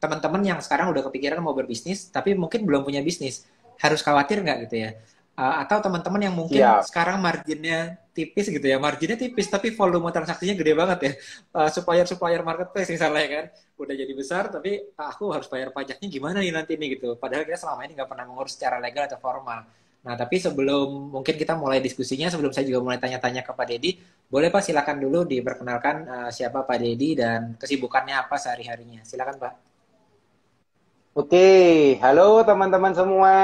teman-teman yang sekarang udah kepikiran mau berbisnis, tapi mungkin belum punya bisnis, harus khawatir nggak gitu ya? Atau teman-teman yang mungkin Siap. sekarang marginnya tipis gitu ya, marginnya tipis tapi volume transaksinya gede banget ya. Supplier-supplier marketplace misalnya kan, udah jadi besar tapi aku harus bayar pajaknya gimana nih nanti nih gitu. Padahal kita selama ini nggak pernah mengurus secara legal atau formal. Nah, tapi sebelum mungkin kita mulai diskusinya, sebelum saya juga mulai tanya-tanya ke Pak Dedi, boleh Pak silakan dulu diperkenalkan siapa Pak Dedi dan kesibukannya apa sehari-harinya. Silakan Pak. Oke, halo teman-teman semua,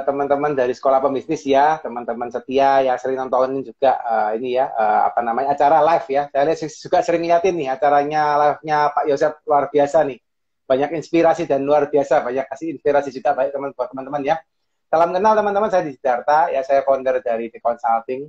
teman-teman dari Sekolah Pembisnis ya, teman-teman setia yang sering nontonin juga ini ya, apa namanya, acara live ya. Saya lihat juga sering liatin nih acaranya live-nya Pak Yosef, luar biasa nih. Banyak inspirasi dan luar biasa, banyak kasih inspirasi juga baik buat teman-teman ya. Salam kenal teman-teman, saya di Siddhartha, ya saya founder dari The Consulting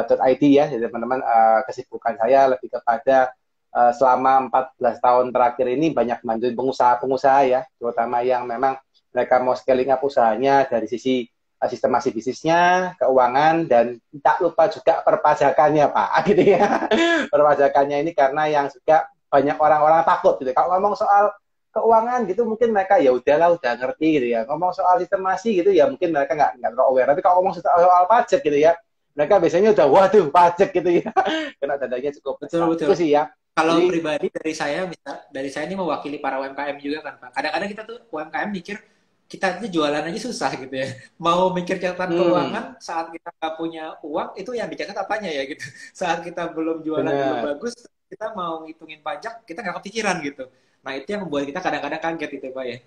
.id ya, jadi teman-teman kesibukan saya lebih kepada selama 14 tahun terakhir ini banyak bantuin pengusaha-pengusaha ya, terutama yang memang mereka mau scaling up usahanya dari sisi sistemasi bisnisnya, keuangan, dan tak lupa juga perpajakannya Pak, gitu ya. Perpajakannya ini karena yang juga banyak orang-orang takut gitu. Kalau ngomong soal keuangan gitu mungkin mereka ya udahlah udah ngerti gitu ya. Ngomong soal sistemasi gitu ya mungkin mereka nggak terlalu aware. Tapi kalau ngomong soal pajak gitu ya, mereka biasanya udah waduh pajak gitu ya. Kena dadanya cukup Betul, besar. betul. Itu sih ya. Kalau Jadi, pribadi dari saya, dari saya ini mewakili para UMKM juga kan Pak. Kadang-kadang kita tuh UMKM mikir kita aja jualan aja susah gitu ya. Mau mikir catatan hmm, keuangan saat kita nggak punya uang itu yang dicatat apanya ya gitu. Saat kita belum jualan belum benar. bagus, kita mau ngitungin pajak kita nggak kepikiran gitu. Nah itu yang membuat kita kadang-kadang kaget itu Pak ya.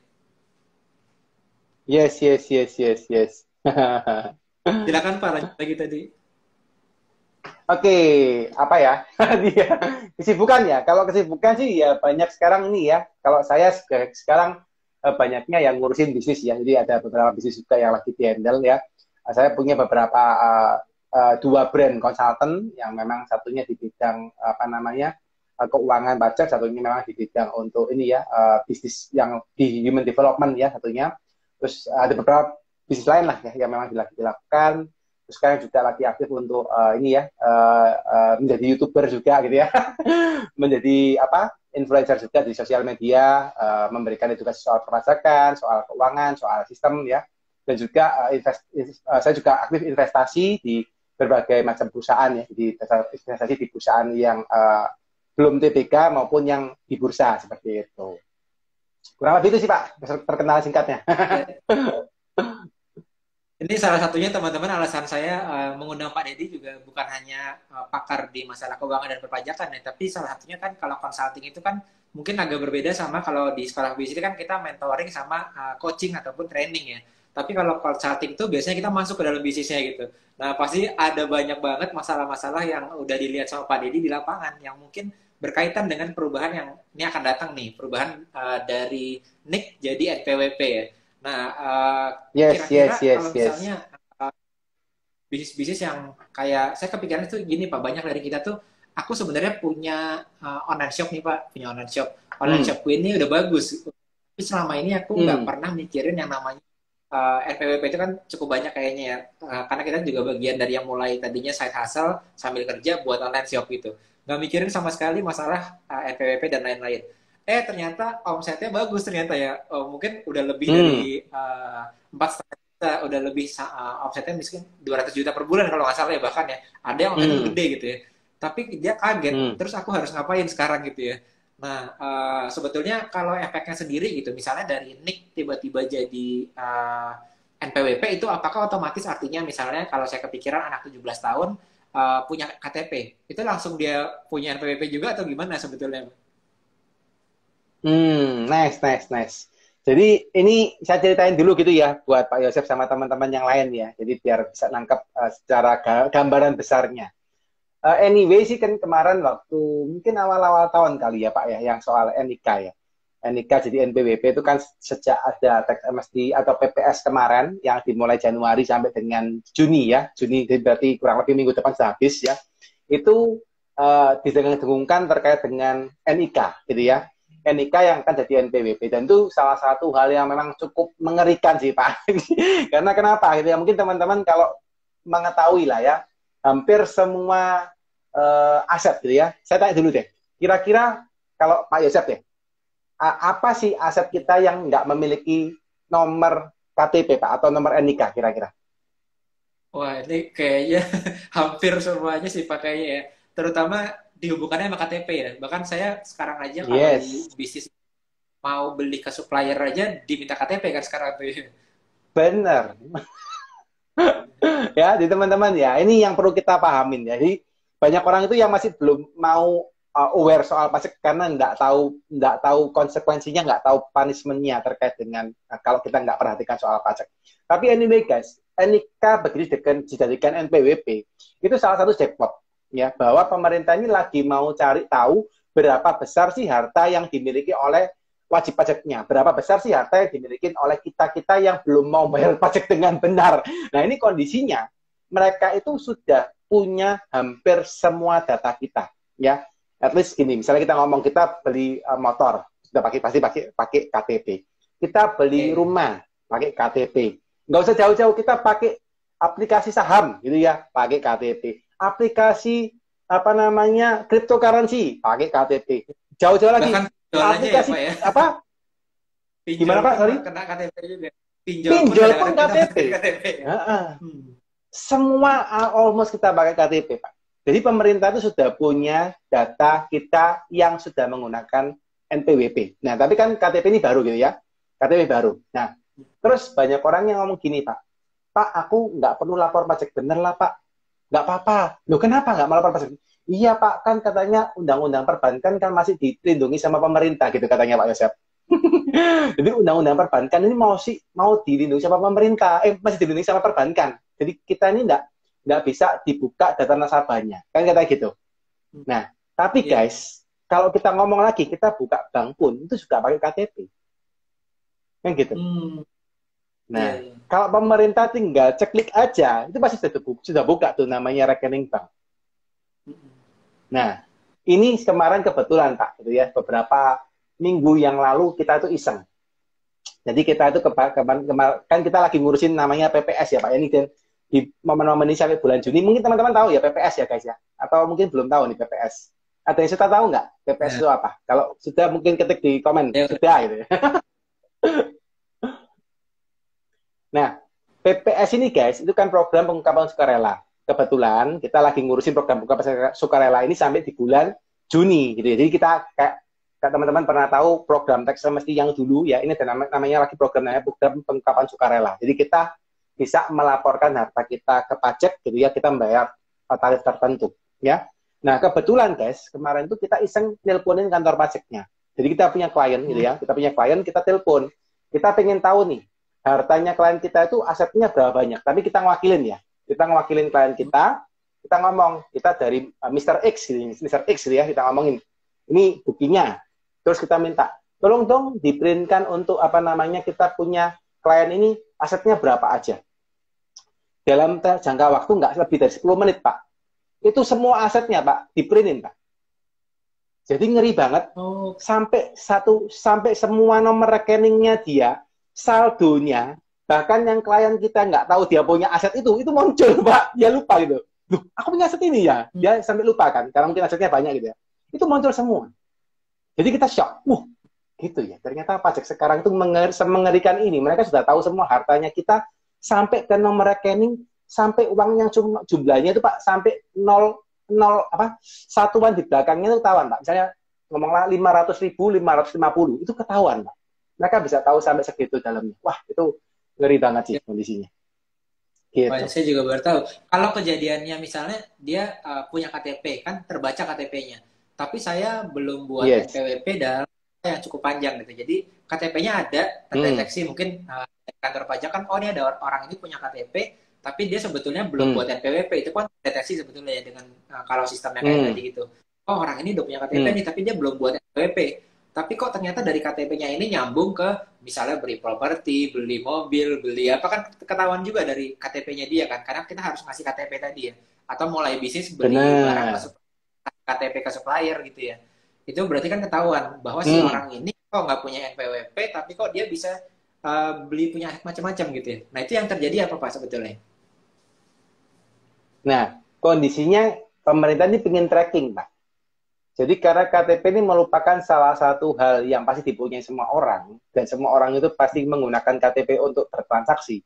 Yes, yes, yes, yes, yes. Silakan Pak lanjut lagi tadi. Oke, apa ya? Dia kesibukan ya. Kalau kesibukan sih ya banyak sekarang ini ya. Kalau saya sekarang banyaknya yang ngurusin bisnis ya. Jadi ada beberapa bisnis juga yang lagi dihandle ya. Saya punya beberapa dua brand konsultan yang memang satunya di bidang apa namanya keuangan pajak, satunya memang di bidang untuk ini ya bisnis yang di human development ya satunya. Terus ada beberapa bisnis lain lah ya yang memang dilakukan. Terus sekarang juga lagi aktif untuk ini ya menjadi youtuber juga gitu ya, menjadi apa influencer juga di sosial media, memberikan edukasi soal perpajakan, soal keuangan, soal sistem ya, dan juga saya juga aktif investasi di berbagai macam perusahaan ya, di investasi di perusahaan yang belum TBK maupun yang di bursa seperti itu. Kurang lebih itu sih Pak, terkenal singkatnya. Ya, ini salah satunya teman-teman alasan saya mengundang Pak Dedi juga bukan hanya pakar di masalah keuangan dan perpajakan ya, tapi salah satunya kan kalau consulting itu kan mungkin agak berbeda sama kalau di sekolah bisnis kan kita mentoring sama coaching ataupun training ya. Tapi kalau consulting itu biasanya kita masuk ke dalam bisnisnya gitu. Nah pasti ada banyak banget masalah-masalah yang udah dilihat sama Pak Dedi di lapangan yang mungkin berkaitan dengan perubahan yang ini akan datang nih, perubahan dari NIK jadi NPWP ya. Nah, Yes, kira-kira yes, yes, kalau yes. misalnya bisnis-bisnis yang kayak saya kepikiran itu gini Pak, banyak dari kita tuh aku sebenarnya punya online shop nih Pak, punya online shop. Online Hmm, shopku ini udah bagus. Tapi selama ini aku nggak hmm, pernah mikirin yang namanya NPWP itu kan cukup banyak kayaknya ya. Karena kita juga bagian dari yang mulai tadinya side hustle sambil kerja buat online shop gitu. Nggak mikirin sama sekali masalah NPWP dan lain-lain. Ternyata omsetnya bagus ternyata ya. Oh, mungkin udah lebih hmm, dari 4,5 juta, udah lebih omsetnya mungkin 200 juta per bulan kalau nggak salah ya bahkan ya. Ada yang omsetnya hmm, gede gitu ya. Tapi dia kaget, hmm. terus aku harus ngapain sekarang gitu ya. Nah, sebetulnya kalau efeknya sendiri gitu, misalnya dari NIK tiba-tiba jadi NPWP itu apakah otomatis artinya misalnya kalau saya kepikiran anak 17 tahun punya KTP, itu langsung dia punya NPWP juga atau gimana sebetulnya? Nice, nice, nice. Jadi ini saya ceritain dulu gitu ya buat Pak Yosef sama teman-teman yang lain ya. Jadi biar bisa nangkep secara gambaran besarnya. Anyway sih kan kemarin waktu mungkin awal-awal tahun kali ya Pak ya yang soal NIK ya. NIK jadi NPWP itu kan sejak ada teks amnesty atau PPS kemarin yang dimulai Januari sampai dengan Juni ya. Juni jadi berarti kurang lebih minggu depan sudah habis ya. Itu didengung-dengungkan terkait dengan NIK gitu ya. NIK yang akan jadi NPWP dan itu salah satu hal yang memang cukup mengerikan sih Pak. Karena kenapa? Gitu ya mungkin teman-teman kalau mengetahui lah ya hampir semua aset gitu ya. Saya tanya dulu deh. Kira-kira kalau Pak Yosef deh, apa sih aset kita yang nggak memiliki nomor KTP, Pak, atau nomor NIK kira-kira? Wah, ini kayaknya hampir semuanya sih pakainya ya. Terutama dihubungkannya sama KTP ya. Bahkan saya sekarang aja kalau di Yes, bisnis mau beli ke supplier aja diminta KTP kan sekarang tuh. benar. Ya, di teman-teman ya, ini yang perlu kita pahamin ya. Jadi banyak orang itu yang masih belum mau aware soal pajak karena nggak tahu konsekuensinya, nggak tahu punishmentnya terkait dengan kalau kita nggak perhatikan soal pajak. Tapi anyway guys, NIK begitu dijadikan NPWP itu salah satu jackpot ya, bahwa pemerintah ini lagi mau cari tahu berapa besar sih harta yang dimiliki oleh wajib pajaknya, berapa besar sih harta yang dimiliki oleh kita-kita yang belum mau bayar pajak dengan benar. Nah, ini kondisinya mereka itu sudah punya hampir semua data kita ya. At least gini, misalnya kita ngomong kita beli motor, sudah pasti pakai KTP. Kita beli Oke. rumah, pakai KTP. Nggak usah jauh-jauh, kita pakai aplikasi saham gitu ya, pakai KTP. Aplikasi apa namanya cryptocurrency, pakai KTP. Jauh-jauh lagi, Bahkan jualannya ya aplikasi Pak ya. apa? Pinjol Gimana Pak? pun Sorry? kena KTP juga. Pinjol pun Pinjol pun kadang-kadang kita KTP. pakai KTP ya. Heeh. Hmm. Semua almost kita pakai KTP, Pak. Jadi pemerintah itu sudah punya data kita yang sudah menggunakan NPWP. Nah, tapi kan KTP ini baru gitu ya. KTP baru. Nah, terus banyak orang yang ngomong gini, Pak. Pak, aku nggak perlu lapor pajak. Bener lah, Pak. Nggak apa-apa. Loh, kenapa nggak melapor pajak? Iya, Pak. Kan katanya undang-undang perbankan kan masih dilindungi sama pemerintah, gitu katanya Pak Yosep. Jadi undang-undang perbankan ini mau dilindungi sama pemerintah, masih dilindungi sama perbankan. Jadi kita ini nggak bisa dibuka data nasabahnya, kan kata gitu. Nah, tapi Iya. guys, kalau kita ngomong lagi, kita buka bank pun itu juga pakai KTP, kan gitu. Hmm. Iya, Nah, iya. kalau pemerintah tinggal ceklik aja, itu pasti sudah buka tuh namanya rekening bank. Hmm. Nah, ini kemarin kebetulan Pak, gitu ya, beberapa minggu yang lalu kita tuh iseng. Jadi kita itu kan kita lagi ngurusin namanya PPS ya Pak. Ini di momen-momen ini sampai bulan Juni. Mungkin teman-teman tahu ya PPS ya guys ya. Atau mungkin belum tahu nih PPS. Ada yang sudah tahu nggak PPS Nah, itu apa? Kalau sudah mungkin ketik di komen. ya, Sudah gitu ya. Nah, PPS ini guys, itu kan program pengungkapan sukarela. Kebetulan kita lagi ngurusin program pengungkapan sukarela ini sampai di bulan Juni gitu ya. Jadi kita kayak teman-teman pernah tahu program teks amnesty yang dulu ya, ini namanya lagi program pengungkapan sukarela. Jadi kita bisa melaporkan harta kita ke pajak gitu ya, kita membayar tarif tertentu ya. Nah, kebetulan guys, kemarin tuh kita iseng nelponin kantor pajaknya. Jadi kita punya klien gitu ya, kita punya klien, kita telepon. Kita pengen tahu nih, hartanya klien kita itu asetnya berapa banyak. Tapi kita ngewakilin ya, kita ngewakilin klien kita ngomong, kita dari Mr. X gitu, Mr. X gitu ya, kita ngomongin, ini buktinya. Terus kita minta, tolong dong diprintkan untuk apa namanya, kita punya klien ini asetnya berapa aja. Dalam jangka waktu nggak lebih dari 10 menit, Pak. Itu semua asetnya, Pak, diprintin, Pak. Jadi ngeri banget, oh, sampai semua nomor rekeningnya dia, saldonya, bahkan yang klien kita nggak tahu dia punya aset itu muncul, Pak. Dia lupa gitu. Loh, aku punya aset ini ya. Dia sampai lupa kan, karena mungkin asetnya banyak gitu ya. Itu muncul semua. Jadi kita shock. Gitu ya. Ternyata pajak sekarang itu mengerikan ini. Mereka sudah tahu semua hartanya kita sampai ke nomor rekening, sampai uang yang cuma jumlahnya itu Pak sampai nol apa satuan di belakangnya itu ketahuan Pak. Misalnya ngomonglah 500.000, 550 itu ketahuan Pak. Mereka bisa tahu sampai segitu dalamnya. Wah, itu ngeri banget sih ya. kondisinya. Wah, Gitu. saya juga baru tahu. Kalau kejadiannya misalnya dia punya KTP, kan terbaca KTP-nya. Tapi saya belum buat Yes. NPWP dalam yang cukup panjang gitu. Jadi KTP-nya ada, terdeteksi mungkin kantor pajak kan, oh ini ada orang ini punya KTP, tapi dia sebetulnya belum buat NPWP. Itu kan deteksi sebetulnya ya dengan kalau sistemnya kayak tadi gitu. Oh orang ini udah punya KTP nih, tapi dia belum buat NPWP. Tapi kok ternyata dari KTP-nya ini nyambung ke misalnya beli properti, beli mobil, beli apa kan ketahuan juga dari KTP-nya dia kan. Karena kita harus ngasih KTP tadi ya. Atau mulai bisnis beli barang ke KTP ke supplier gitu ya. Itu berarti kan ketahuan bahwa si orang ini kok nggak punya NPWP, tapi kok dia bisa beli punya macam-macam gitu ya. Nah itu yang terjadi apa Pak sebetulnya? Nah, kondisinya pemerintah ini pengen tracking Pak. Jadi karena KTP ini merupakan salah satu hal yang pasti dipunyai semua orang, dan semua orang itu pasti menggunakan KTP untuk bertransaksi.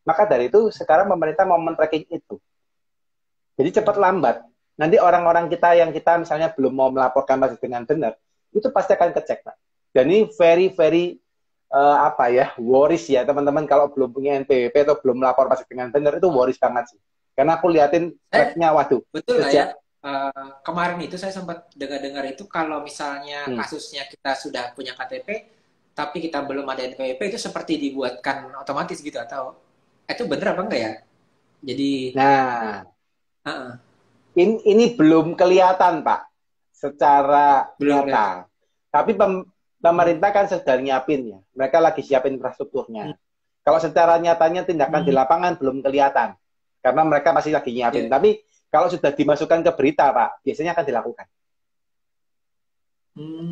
Maka dari itu sekarang pemerintah mau men-tracking itu. Jadi cepat lambat. Nanti orang-orang kita yang kita misalnya belum mau melaporkan pajak dengan benar, itu pasti akan kecek, Pak. Dan ini very, very apa ya, worries ya teman-teman, kalau belum punya NPWP atau belum melapor pajak dengan benar, itu worries banget sih. Karena aku liatin tracknya, waduh. Betul lah ya. Kemarin itu saya sempat dengar-dengar itu kalau misalnya kasusnya kita sudah punya KTP, tapi kita belum ada NPWP, itu seperti dibuatkan otomatis gitu, atau itu bener apa enggak ya? Jadi, Nah, ini belum kelihatan, Pak, secara belum nyata. Tapi pemerintah kan sedang nyiapin ya. Mereka lagi siapin infrastrukturnya. Kalau secara nyatanya tindakan di lapangan belum kelihatan. Karena mereka masih lagi nyiapin. Tapi kalau sudah dimasukkan ke berita, Pak, biasanya akan dilakukan.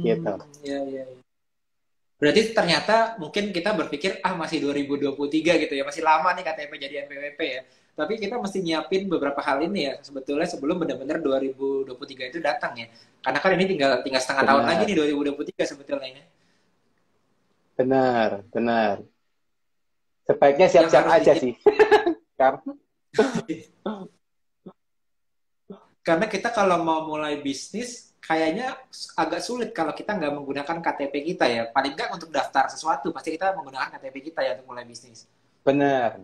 Gitu. Ya. Berarti ternyata mungkin kita berpikir, masih 2023 gitu ya. Masih lama nih KTP jadi NPWP ya. Tapi kita mesti nyiapin beberapa hal ini ya, sebetulnya sebelum benar-benar 2023 itu datang ya. Karena kan ini tinggal setengah tahun lagi nih 2023 sebetulnya ya. Benar. Sebaiknya siap-siap aja sih. Karena kita kalau mau mulai bisnis, kayaknya agak sulit kalau kita nggak menggunakan KTP kita ya. Paling nggak untuk daftar sesuatu, pasti kita menggunakan KTP kita ya untuk mulai bisnis. Benar.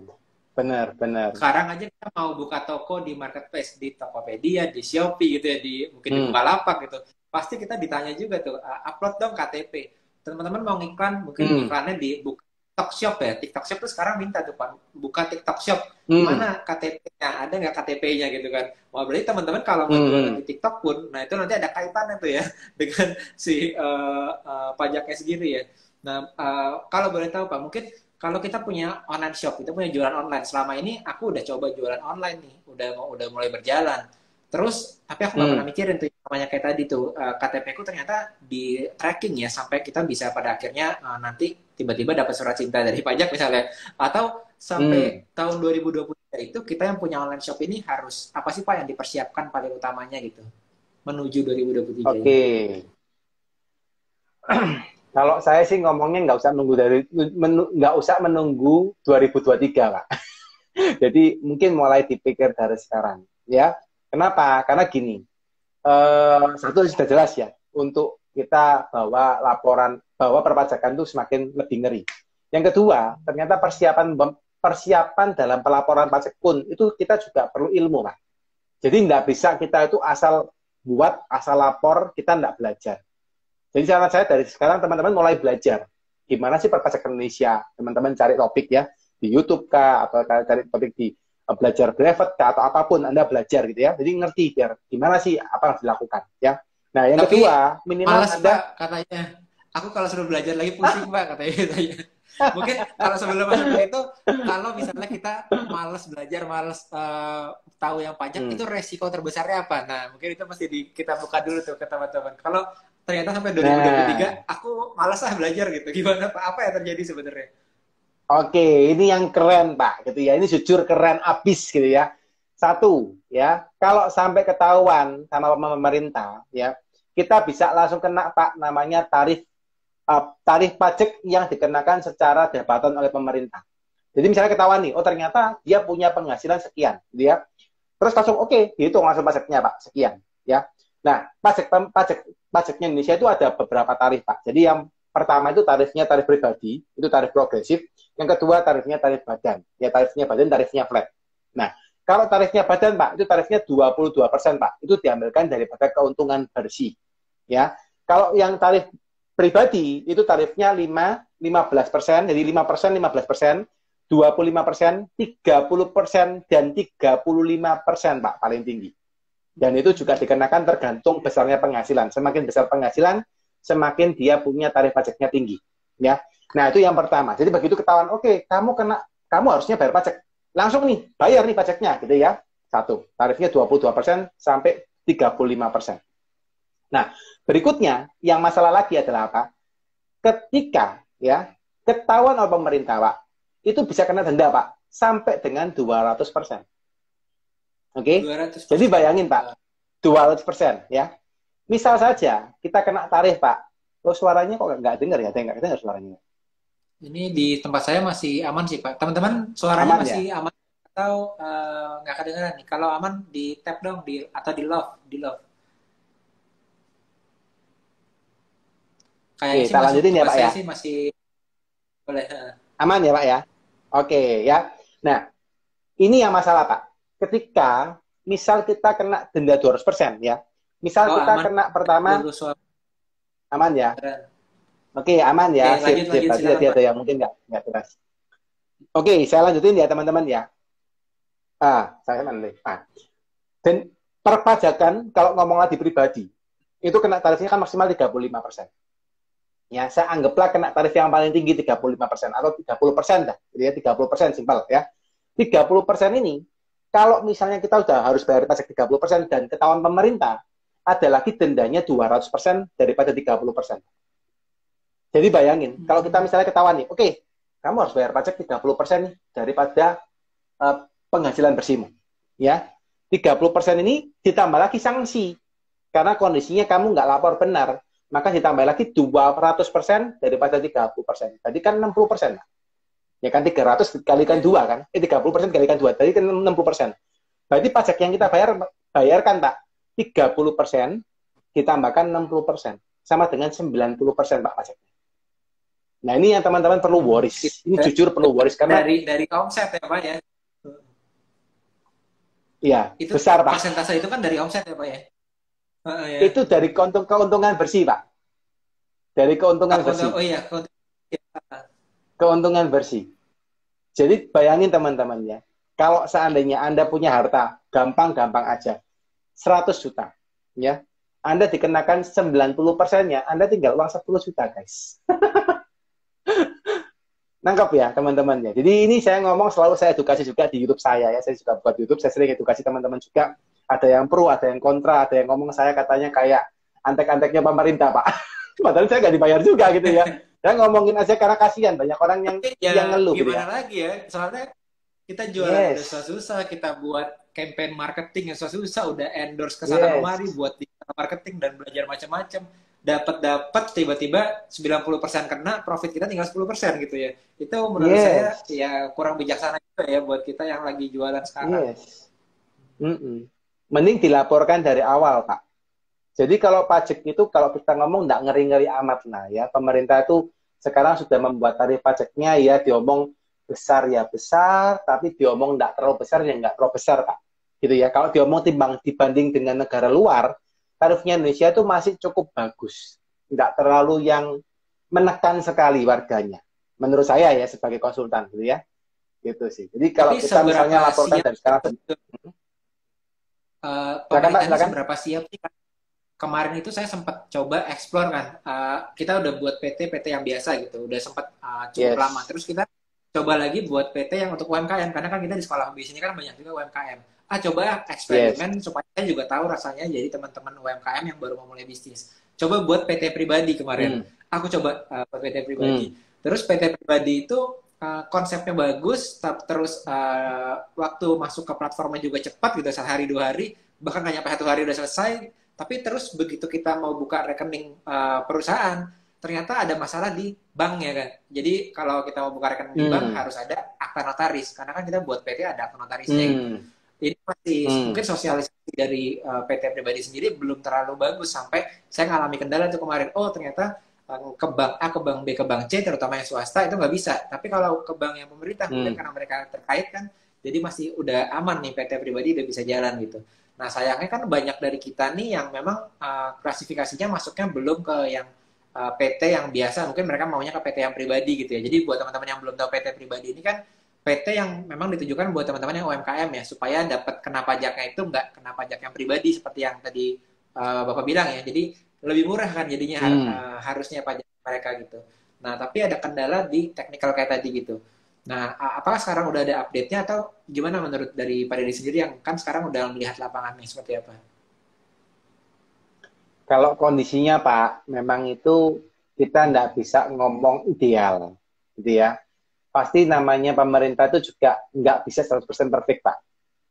Sekarang aja kita mau buka toko di marketplace, di Tokopedia, di Shopee gitu ya, mungkin di Bukalapak gitu. Pasti kita ditanya juga tuh, upload dong KTP. Teman-teman mau ngiklan, mungkin iklannya di TikTok Shop ya. TikTok Shop tuh sekarang minta tuh, Pak, buka TikTok Shop. Mana KTP-nya? Ada nggak KTP-nya gitu kan? Wah, berarti teman-teman kalau mau jualan di TikTok pun, nah itu nanti ada kaitannya tuh ya dengan si pajaknya sendiri ya. Nah, kalau boleh tahu Pak, mungkin kalau kita punya online shop, kita punya jualan online. Selama ini aku udah coba jualan online nih, udah mulai berjalan. Terus, tapi aku nggak pernah mikirin tuh namanya kayak tadi tuh, KTP ku ternyata di tracking ya, sampai kita bisa pada akhirnya nanti tiba-tiba dapat surat cinta dari pajak misalnya. Atau sampai tahun 2023 itu kita yang punya online shop ini harus apa sih Pak yang dipersiapkan paling utamanya gitu menuju 2023 ini? Oke. Kalau saya sih ngomongnya nggak usah menunggu 2023, Pak. Jadi mungkin mulai dipikir dari sekarang, ya. Kenapa? Karena gini, satu sudah jelas ya, untuk kita bahwa perpajakan itu semakin lebih ngeri. Yang kedua, ternyata persiapan dalam pelaporan pajak pun itu kita juga perlu ilmu, Pak. Jadi nggak bisa kita itu asal lapor, kita nggak belajar. Jadi saran saya dari sekarang teman-teman mulai belajar gimana sih perpajakan Indonesia. Teman-teman cari topik ya di YouTube kah, atau cari topik di belajar brevet kah, atau apapun Anda belajar gitu ya. Jadi ngerti biar gimana sih apa yang dilakukan ya. Nah yang kedua minimal malas, Anda Pak, katanya. Aku kalau suruh belajar lagi pusing Pak katanya. Mungkin kalau sebelum masuk itu, kalau misalnya kita malas belajar, malas tahu yang pajak, itu resiko terbesarnya apa? Nah, mungkin itu mesti kita buka dulu tuh ke teman-teman. Kalau ternyata sampai 2023, aku malas belajar gitu. Gimana Pak? Apa yang terjadi sebenarnya? Oke, ini yang keren Pak, gitu ya. Ini jujur keren abis gitu ya. Satu, ya, kalau sampai ketahuan sama pemerintah, ya, kita bisa langsung kena Pak, namanya tarif pajak yang dikenakan secara jabatan oleh pemerintah. Jadi misalnya ketahuan nih, oh ternyata dia punya penghasilan sekian, gitu ya. Terus langsung oke, dihitung langsung pajaknya Pak, sekian, ya. Nah, pajaknya Indonesia itu ada beberapa tarif Pak. Jadi yang pertama itu tarifnya tarif pribadi, itu tarif progresif. Yang kedua tarifnya tarif badan, ya tarifnya badan, tarifnya flat. Nah, kalau tarifnya badan Pak, itu tarifnya 22% Pak. Itu diambilkan daripada keuntungan bersih, ya. Kalau yang tarif pribadi itu tarifnya 15%, jadi 5%, 15%, 25%, 30%, dan 35% Pak, paling tinggi. Dan itu juga dikenakan tergantung besarnya penghasilan. Semakin besar penghasilan, semakin dia punya tarif pajaknya tinggi. Ya. Nah, itu yang pertama. Jadi begitu ketahuan, oke, kamu harusnya bayar pajak. Langsung nih, bayar nih pajaknya, gitu ya. Satu, tarifnya 22% sampai 35%. Nah, berikutnya, yang masalah lagi adalah apa? Ketika ya ketahuan oleh pemerintah, Pak, itu bisa kena denda, Pak, sampai dengan 200%. Oke? 200%. Jadi bayangin, Pak, 200%, ya. Misal saja kita kena tarif, Pak. Oh, suaranya kok nggak dengar ya? Ada yang nggak dengar suaranya? Ini di tempat saya masih aman sih, Pak. Teman-teman, suaranya Aman masih ya? aman atau nggak kedengeran nih? Kalau aman di tap dong di atau di love. Oke, Kayaknya sih tak masuk lanjutin ya, tempat Pak saya ya. sih masih boleh. Aman ya, Pak ya. Oke, ya. Nah, ini yang masalah, Pak. Ketika misal kita kena denda 200% ya. Misal Oh, kita aman. kena pertama, Lurus suara. aman ya. Oke, aman Oke, ya. Sip, lanjut sip. lanjut Berarti silakan, tadi Pak. ada yang mungkin nggak jelas. Oke, saya lanjutin ya, teman-teman ya. Saya nanti. Dan perpajakan, kalau ngomong lagi pribadi, itu kena tarifnya kan maksimal 35%. Ya, saya anggaplah kena tarif yang paling tinggi 35% atau 30% dah. Jadi ya 30% simpel ya. 30% ini kalau misalnya kita udah harus bayar pajak 30% dan ketahuan pemerintah, ada lagi dendanya 200% daripada 30%. Jadi bayangin, kalau kita misalnya ketahuan nih, oke, kamu harus bayar pajak 30% nih daripada penghasilan bersihmu. Ya, 30% ini ditambah lagi sanksi. Karena kondisinya kamu nggak lapor benar, maka ditambah lagi 200% daripada 30%. Tadi kan 60%. Ya kan 300 dikalikan Iya. 2 kan? 30% dikalikan 2. Tadi kan 60%. Berarti pajak yang kita bayarkan tak 30% ditambahkan 60%. Sama dengan 90% Pak pajaknya. Nah, ini yang teman-teman perlu worries. Ini jujur perlu worries karena Dari omset ya, Pak ya. ya Itu besar Pak. persentase itu kan dari omset ya, Pak ya. Ya. Itu dari keuntungan bersih Pak. Dari keuntungan bersih. Oh iya, Keuntungan bersih. Jadi bayangin teman-teman ya. Kalau seandainya Anda punya harta, gampang-gampang aja. 100 juta. Ya. Anda dikenakan 90%-nya, Anda tinggal uang 10 juta, guys. Nangkep ya, teman-teman ya. Jadi ini saya ngomong selalu saya edukasi juga di YouTube saya ya. Saya juga buat YouTube, saya sering edukasi teman-teman juga. Ada yang pro, ada yang kontra, ada yang ngomong saya katanya kayak antek-anteknya pemerintah, Pak. Padahal saya nggak dibayar juga gitu ya. Saya ngomongin aja karena kasihan banyak orang yang tapi ngeluh gitu gimana ya. lagi ya? Soalnya kita jualan udah Yes. susah-susah, kita buat campaign marketing yang susah-susah, udah endorse ke sana kemari Yes. buat di marketing dan belajar macam-macam. Dapat tiba-tiba 90% kena, profit kita tinggal 10% gitu ya. Itu menurut saya Yes. ya kurang bijaksana juga ya buat kita yang lagi jualan sekarang. Yes. Mm-mm. Mending dilaporkan dari awal, Pak. Jadi kalau pajak itu kalau kita ngomong nggak ngeri-ngeri amat nah ya. Pemerintah itu sekarang sudah membuat tarif pajaknya ya diomong besar ya besar, tapi diomong nggak terlalu besar ya nggak terlalu besar, Pak. Gitu ya. Kalau diomong dibanding dengan negara luar, tarifnya Indonesia itu masih cukup bagus. Nggak terlalu yang menekan sekali warganya. Menurut saya ya sebagai konsultan gitu ya. Gitu sih. Jadi kalau Tapi kita misalnya seberapa laporkan siap dari sekarang, silakan Pak, pemerintah ini silakan. seberapa siap sih? Kemarin itu saya sempat coba explore kan. Kita udah buat PT yang biasa gitu, udah sempat cukup lama. Yes. Terus kita coba lagi buat PT yang untuk UMKM karena kan kita di sekolah bisnis ini kan banyak juga UMKM. Coba Yes. eksperimen supaya saya juga tahu rasanya jadi teman-teman UMKM yang baru mau mulai bisnis. Coba buat PT pribadi kemarin. Hmm. Aku coba buat PT pribadi. Terus PT pribadi itu konsepnya bagus, terus waktu masuk ke platformnya juga cepat gitu, sehari 2 hari, bahkan nggak nyampe 1 hari udah selesai. Tapi terus begitu kita mau buka rekening perusahaan, ternyata ada masalah di bank ya kan. Jadi kalau kita mau buka rekening di bank harus ada akta notaris, karena kan kita buat PT ada akta notarisnya gitu. Ini masih mungkin sosialisasi dari PT pribadi sendiri belum terlalu bagus sampai saya ngalami kendala itu kemarin. Oh ternyata ke bank A, ke bank B, ke bank C, terutama yang swasta itu nggak bisa. Tapi kalau ke bank yang pemerintah mungkin karena mereka terkait kan, jadi masih udah aman nih PT pribadi udah bisa jalan gitu. Nah sayangnya kan banyak dari kita nih yang memang klasifikasinya masuknya belum ke yang PT yang biasa, mungkin mereka maunya ke PT yang pribadi gitu ya. Jadi buat teman-teman yang belum tahu PT pribadi ini kan PT yang memang ditujukan buat teman-teman yang UMKM ya, supaya dapat kena pajaknya itu nggak kena pajak yang pribadi seperti yang tadi Bapak bilang ya. Jadi lebih murah kan jadinya harusnya pajak mereka gitu. Nah tapi ada kendala di teknikal kayak tadi gitu. Nah, apakah sekarang udah ada update-nya atau gimana menurut dari Pak Deddy sendiri yang kan sekarang udah melihat lapangannya seperti apa? Kalau kondisinya Pak, memang itu kita nggak bisa ngomong ideal, gitu ya. Pasti namanya pemerintah itu juga nggak bisa 100% perfect Pak.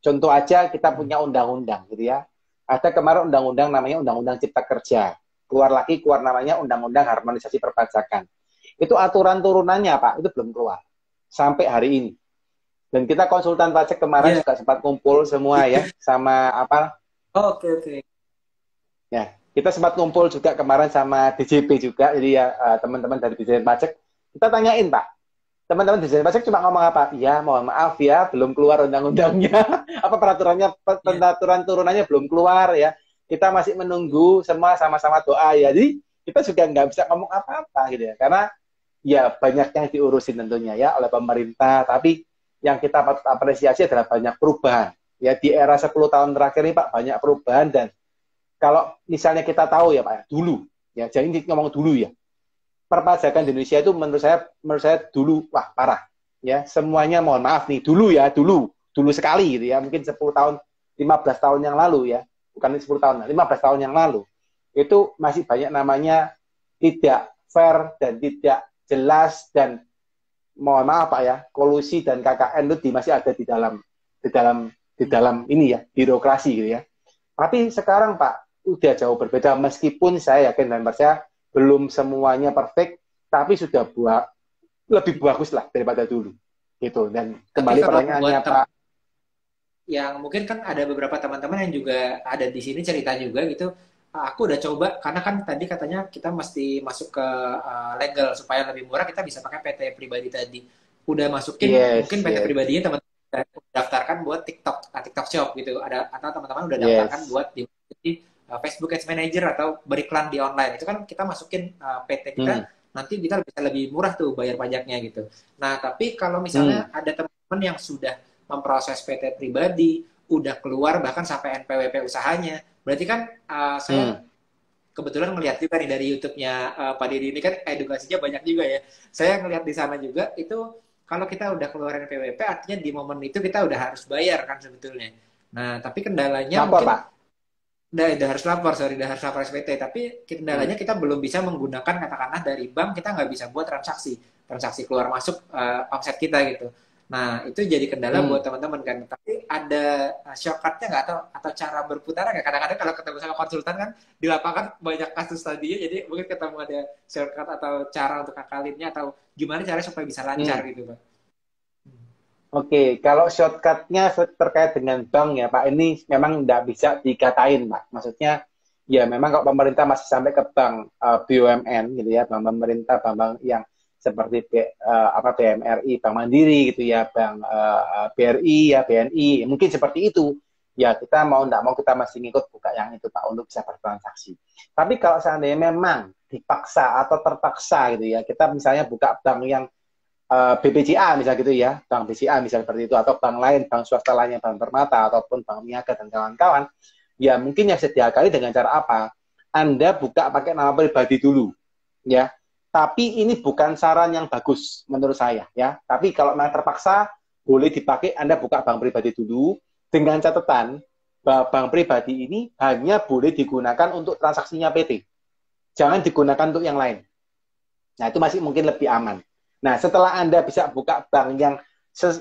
Contoh aja kita punya undang-undang, gitu ya. Ada kemarin undang-undang namanya Undang-Undang Cipta Kerja. Keluar namanya Undang-Undang Harmonisasi Perpajakan. Itu aturan turunannya, Pak, itu belum keluar. Sampai hari ini. Dan kita konsultan pajak kemarin Iya. juga sempat kumpul semua ya, sama apa, Oh, oke oke. ya, kita sempat kumpul juga kemarin sama DJP juga, jadi ya teman-teman dari Dirjen Pajak, kita tanyain Pak, teman-teman Dirjen Pajak cuma ngomong apa? Ya, mohon maaf ya, belum keluar undang-undangnya, apa peraturannya, Iya. peraturan turunannya belum keluar ya, kita masih menunggu, semua sama-sama doa ya, jadi kita juga nggak bisa ngomong apa-apa gitu ya, karena ya banyak yang diurusin tentunya ya oleh pemerintah, tapi yang kita patut apresiasi adalah banyak perubahan. Ya di era 10 tahun terakhir ini Pak banyak perubahan dan kalau misalnya kita tahu ya Pak, dulu, ya jadi ngomong dulu ya, perpajakan di Indonesia itu menurut saya dulu, wah parah. Ya, semuanya mohon maaf nih, dulu ya, dulu sekali gitu ya, mungkin 10 tahun, 15 tahun yang lalu ya, bukan 10 tahun, 15 tahun yang lalu, itu masih banyak namanya tidak fair dan tidak jelas dan mohon maaf Pak ya, kolusi dan KKN itu masih ada di dalam ini ya, birokrasi gitu ya. Tapi sekarang Pak, udah jauh berbeda meskipun saya yakin dan percaya belum semuanya perfect, tapi sudah lebih bagus lah daripada dulu. Gitu. Dan Tapi kembali kalau pertanyaannya buat Pak, yang mungkin kan ada beberapa teman-teman yang juga ada di sini cerita juga gitu. Aku udah coba karena kan tadi katanya kita mesti masuk ke legal supaya lebih murah kita bisa pakai PT pribadi tadi. Udah masukin yes, mungkin PT yes, pribadinya teman-teman udah daftarkan buat TikTok, TikTok Shop gitu. Ada atau teman-teman udah daftarkan yes. buat di Facebook Ads Manager atau beriklan di online. Itu kan kita masukin PT kita Hmm, nanti kita bisa lebih murah tuh bayar pajaknya gitu. Nah, tapi kalau hmm, misalnya ada teman-teman yang sudah memproses PT pribadi, udah keluar bahkan sampai NPWP usahanya. Berarti kan saya hmm. kebetulan melihat juga nih dari YouTube-nya Pak Didi ini kan edukasinya banyak juga ya. Saya ngelihat di sana juga itu kalau kita udah keluarin PWP artinya di momen itu kita udah harus bayar kan sebetulnya. Nah, tapi kendalanya Lapor mungkin Pak. udah harus lapor, sorry, udah harus lapor SPT. Tapi Hmm, kendalanya kita belum bisa menggunakan katakanlah dari bank kita nggak bisa buat transaksi keluar masuk omset kita gitu. Nah itu jadi kendala buat hmm. teman-teman kan. Tapi ada shortcutnya nggak atau cara berputar nggak? Kadang-kadang kalau ketemu sama konsultan kan di lapangan banyak kasus tadi ya, jadi mungkin ketemu ada shortcut atau cara untuk ngakalinnya atau gimana caranya supaya bisa lancar Hmm. gitu pak. Oke, kalau shortcutnya terkait dengan bank ya Pak, ini memang nggak bisa dikatain Pak. Maksudnya, ya memang kalau pemerintah masih sampai ke bank BUMN gitu ya, bank pemerintah, bank-bank yang seperti BMRI, Bank Mandiri gitu ya, Bank BRI ya, BNI, mungkin seperti itu. Ya kita mau nggak mau kita masih ngikut buka yang itu Pak untuk bisa bertransaksi. Tapi kalau seandainya memang dipaksa atau terpaksa gitu ya, kita misalnya buka bank yang BPJA misalnya gitu ya, bank BCA misalnya seperti itu, atau bank lain, bank swasta lainnya, bank Permata, ataupun bank Niaga dan kawan-kawan, ya mungkin yang sedia kali dengan cara apa? Anda buka pakai nama pribadi dulu, ya. Tapi ini bukan saran yang bagus menurut saya, ya. Tapi kalau memang terpaksa, boleh dipakai Anda buka bank pribadi dulu, dengan catatan, bahwa bank pribadi ini hanya boleh digunakan untuk transaksinya PT. Jangan digunakan untuk yang lain. Nah, itu masih mungkin lebih aman. Nah, setelah Anda bisa buka bank yang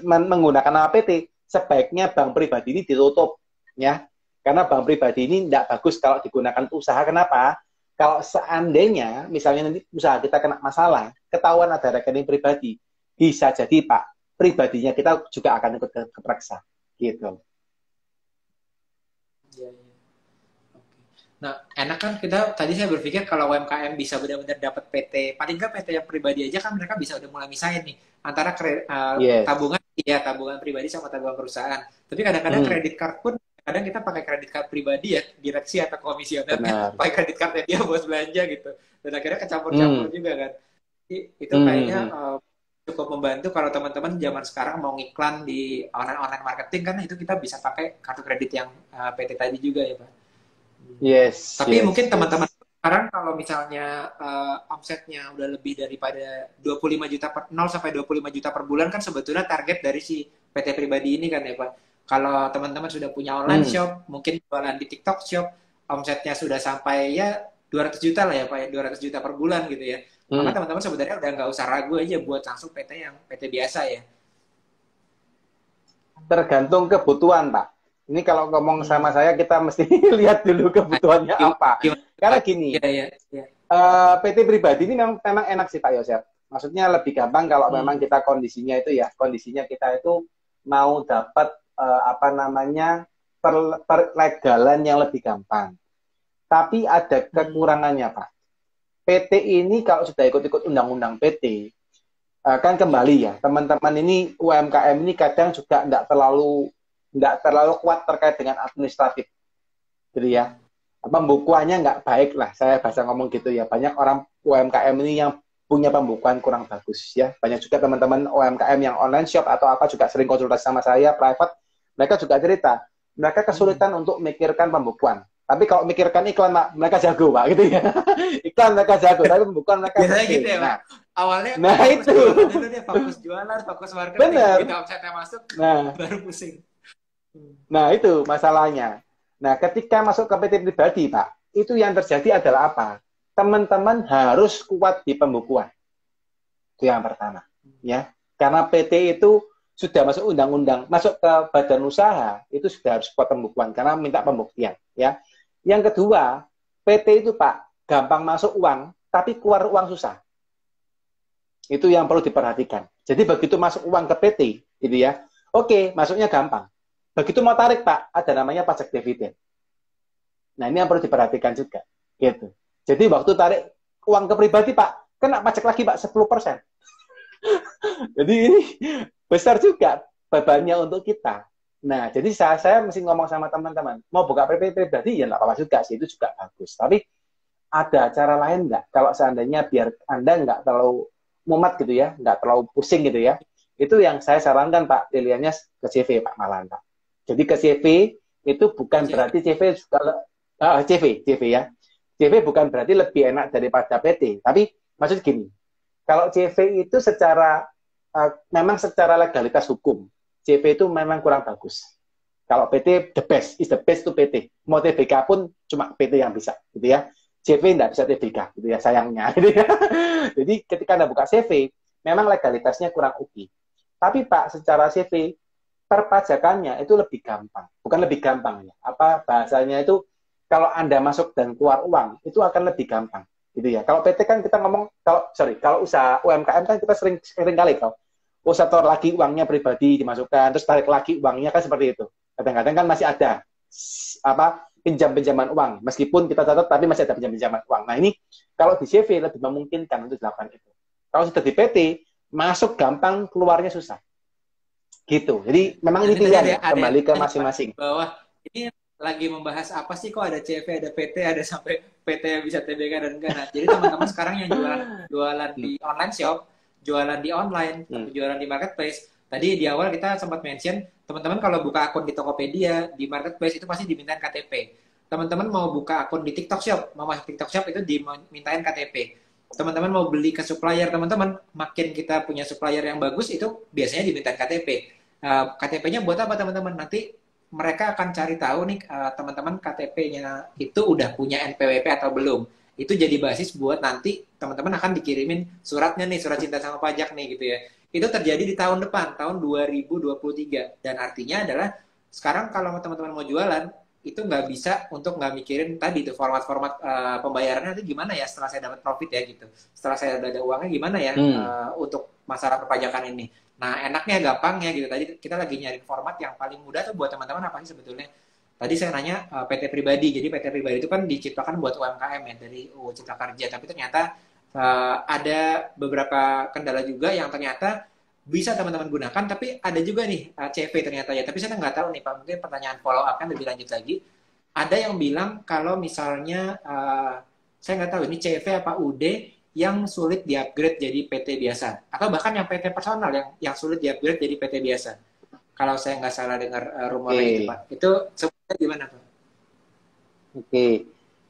menggunakan nama PT, sebaiknya bank pribadi ini ditutup. Ya. Karena bank pribadi ini tidak bagus kalau digunakan usaha. Kenapa? Kalau seandainya, misalnya nanti usaha kita kena masalah, ketahuan ada rekening pribadi, bisa jadi Pak, pribadinya kita juga akan ikut keperiksa. Gitu. Iya, iya. Nah, enak kan kita tadi saya berpikir kalau UMKM bisa benar-benar dapat PT, paling nggak PT yang pribadi aja kan mereka bisa udah mulai misahin nih antara Yes. tabungan ya tabungan pribadi sama tabungan perusahaan. Tapi kadang-kadang Hmm, kredit card pun kadang kita pakai kredit card pribadi ya direksi atau komisionernya benar. pakai kredit cardnya dia buat belanja gitu. Dan akhirnya kecampur-campur Hmm, juga kan. Jadi, itu hmm, hmm, kayaknya hmm. cukup membantu kalau teman-teman zaman sekarang mau ngiklan di online marketing kan itu kita bisa pakai kartu kredit yang PT tadi juga ya Pak. Yes, Tapi yes, mungkin teman-teman yes. sekarang kalau misalnya omsetnya udah lebih daripada 25 juta 0 sampai 25 juta per bulan kan sebetulnya target dari si PT pribadi ini kan ya Pak. Kalau teman-teman sudah punya online Hmm, shop, mungkin jualan di TikTok shop, omsetnya sudah sampai ya 200 juta lah ya Pak, ya, 200 juta per bulan gitu ya. Maka hmm. teman-teman sebenarnya udah nggak usah ragu aja buat langsung PT yang PT biasa ya. Tergantung kebutuhan, Pak. Ini kalau ngomong Hmm. sama saya, kita mesti lihat dulu kebutuhannya Gimana? apa. Gimana? Karena gini, Iya, iya, iya. PT pribadi ini memang enak sih Pak Yosef. Maksudnya lebih gampang kalau memang Hmm. kita kondisinya itu ya, kondisinya kita itu mau dapat apa namanya perlegalan yang lebih gampang. Tapi ada Hmm. kekurangannya Pak. PT ini kalau sudah ikut-ikut undang-undang PT, kan Iya. kembali ya, teman-teman ini UMKM ini kadang juga nggak terlalu kuat terkait dengan administratif, gitu ya. Hmm. Pembukuannya nggak baik lah, saya bahasa ngomong gitu ya. Banyak orang UMKM ini yang punya pembukuan kurang bagus ya. Banyak juga teman-teman UMKM yang online shop atau apa juga sering konsultasi sama saya private, mereka juga cerita, mereka Hmm. kesulitan untuk mikirkan pembukuan. Tapi kalau mikirkan iklan, mereka jago, Pak, gitu ya. Iklan mereka jago, tapi pembukuan mereka Biasanya gitu pusing. ya, Pak. Nah, Awalnya nah fokus itu. jualan dulu deh, fokus jualan, fokus marketing. Begitu Bener. omsetnya masuk, Nah, baru pusing. Hmm. Nah, itu masalahnya. Nah, ketika masuk ke PT pribadi, Pak, itu yang terjadi adalah apa? Teman-teman harus kuat di pembukuan. Itu yang pertama. Ya. Karena PT itu sudah masuk undang-undang, masuk ke badan usaha, itu sudah harus kuat pembukuan, karena minta pembuktian. Ya. Yang kedua, PT itu, Pak, gampang masuk uang, tapi keluar uang susah. Itu yang perlu diperhatikan. Jadi begitu masuk uang ke PT, gitu ya, oke, masuknya gampang. Begitu mau tarik, Pak, ada namanya pajak dividen. Nah, ini yang perlu diperhatikan juga. Gitu. Jadi waktu tarik uang ke pribadi, Pak, kena pajak lagi, Pak, 10%. Jadi ini besar juga bebannya untuk kita. Nah, jadi saya mesti ngomong sama teman-teman, mau buka PP pribadi, ya nggak apa-apa juga sih, itu juga bagus. Tapi ada cara lain nggak? Kalau seandainya biar Anda nggak terlalu mumet gitu ya, nggak terlalu pusing gitu ya, itu yang saya sarankan Pak, pilihannya ke CV Pak Malan Pak. Jadi ke CV itu bukan CV. berarti CV ya. CV bukan berarti lebih enak daripada PT, tapi maksud gini, kalau CV itu memang secara legalitas hukum, CV itu memang kurang bagus. Kalau PT the best, is the best to PT. Mau TBK pun cuma PT yang bisa, gitu ya. CV tidak bisa TBK, gitu ya, sayangnya. Gitu ya. Jadi ketika Anda buka CV, memang legalitasnya kurang oke. Tapi Pak, secara CV, perpajakannya itu lebih gampang. Bukan lebih gampang ya. Apa bahasanya itu, kalau Anda masuk dan keluar uang, itu akan lebih gampang. Gitu ya. Kalau PT kan kita ngomong, kalau usaha UMKM kan kita sering kali kalau usaha taruh lagi uangnya pribadi dimasukkan, terus tarik lagi uangnya kan seperti itu. Kadang-kadang kan masih ada apa pinjam-pinjaman uang, meskipun kita catat tapi masih ada pinjam-pinjaman uang. Nah ini kalau di CV lebih memungkinkan untuk dilakukan itu. Kalau sudah di PT, masuk gampang, keluarnya susah. Gitu. Jadi memang Nah, ini ini tadi pilihan ya, ada yang kembali ke tanya, Pak, masing-masing. bahwa ini lagi membahas apa sih kok ada CV, ada PT, ada sampai PT yang bisa TBK dan enggak. Nah, jadi teman-teman sekarang yang jualan jualan Hmm. di online shop, jualan di online, Hmm. jualan di marketplace. Tadi di awal kita sempat mention, teman-teman kalau buka akun di Tokopedia, di marketplace itu pasti dimintain KTP. Teman-teman mau buka akun di TikTok Shop, mau masuk TikTok Shop itu dimintain KTP. Teman-teman mau beli ke supplier, teman-teman makin kita punya supplier yang bagus itu biasanya dimintain KTP. KTP-nya buat apa teman-teman? Nanti mereka akan cari tahu nih teman-teman KTP-nya itu udah punya NPWP atau belum. Itu jadi basis buat nanti teman-teman akan dikirimin suratnya nih, surat cinta sama pajak nih gitu ya. Itu terjadi di tahun depan, tahun 2023. Dan artinya adalah sekarang kalau teman-teman mau jualan, itu nggak bisa untuk nggak mikirin tadi tuh format-format pembayarannya nanti gimana ya setelah saya dapat profit ya gitu. Setelah saya udah ada uangnya gimana ya Hmm. untuk masalah perpajakan ini. Nah, enaknya gampangnya gitu. Tadi kita lagi nyari format yang paling mudah tuh buat teman-teman apa sih sebetulnya? Tadi saya nanya PT pribadi. Jadi PT pribadi itu kan diciptakan buat UMKM ya dari UU Cipta Kerja. Tapi ternyata ada beberapa kendala juga yang ternyata bisa teman-teman gunakan. Tapi ada juga nih CV ternyata ya. Tapi saya nggak tahu nih Pak. Mungkin pertanyaan follow up kan lebih lanjut lagi. Ada yang bilang kalau misalnya saya nggak tahu ini CV apa UD yang sulit di-upgrade jadi PT biasa. Atau bahkan yang PT personal yang sulit di-upgrade jadi PT biasa. Kalau saya nggak salah dengar rumornya gitu, Oke. Pak. Itu sebenarnya gimana, Pak? Oke.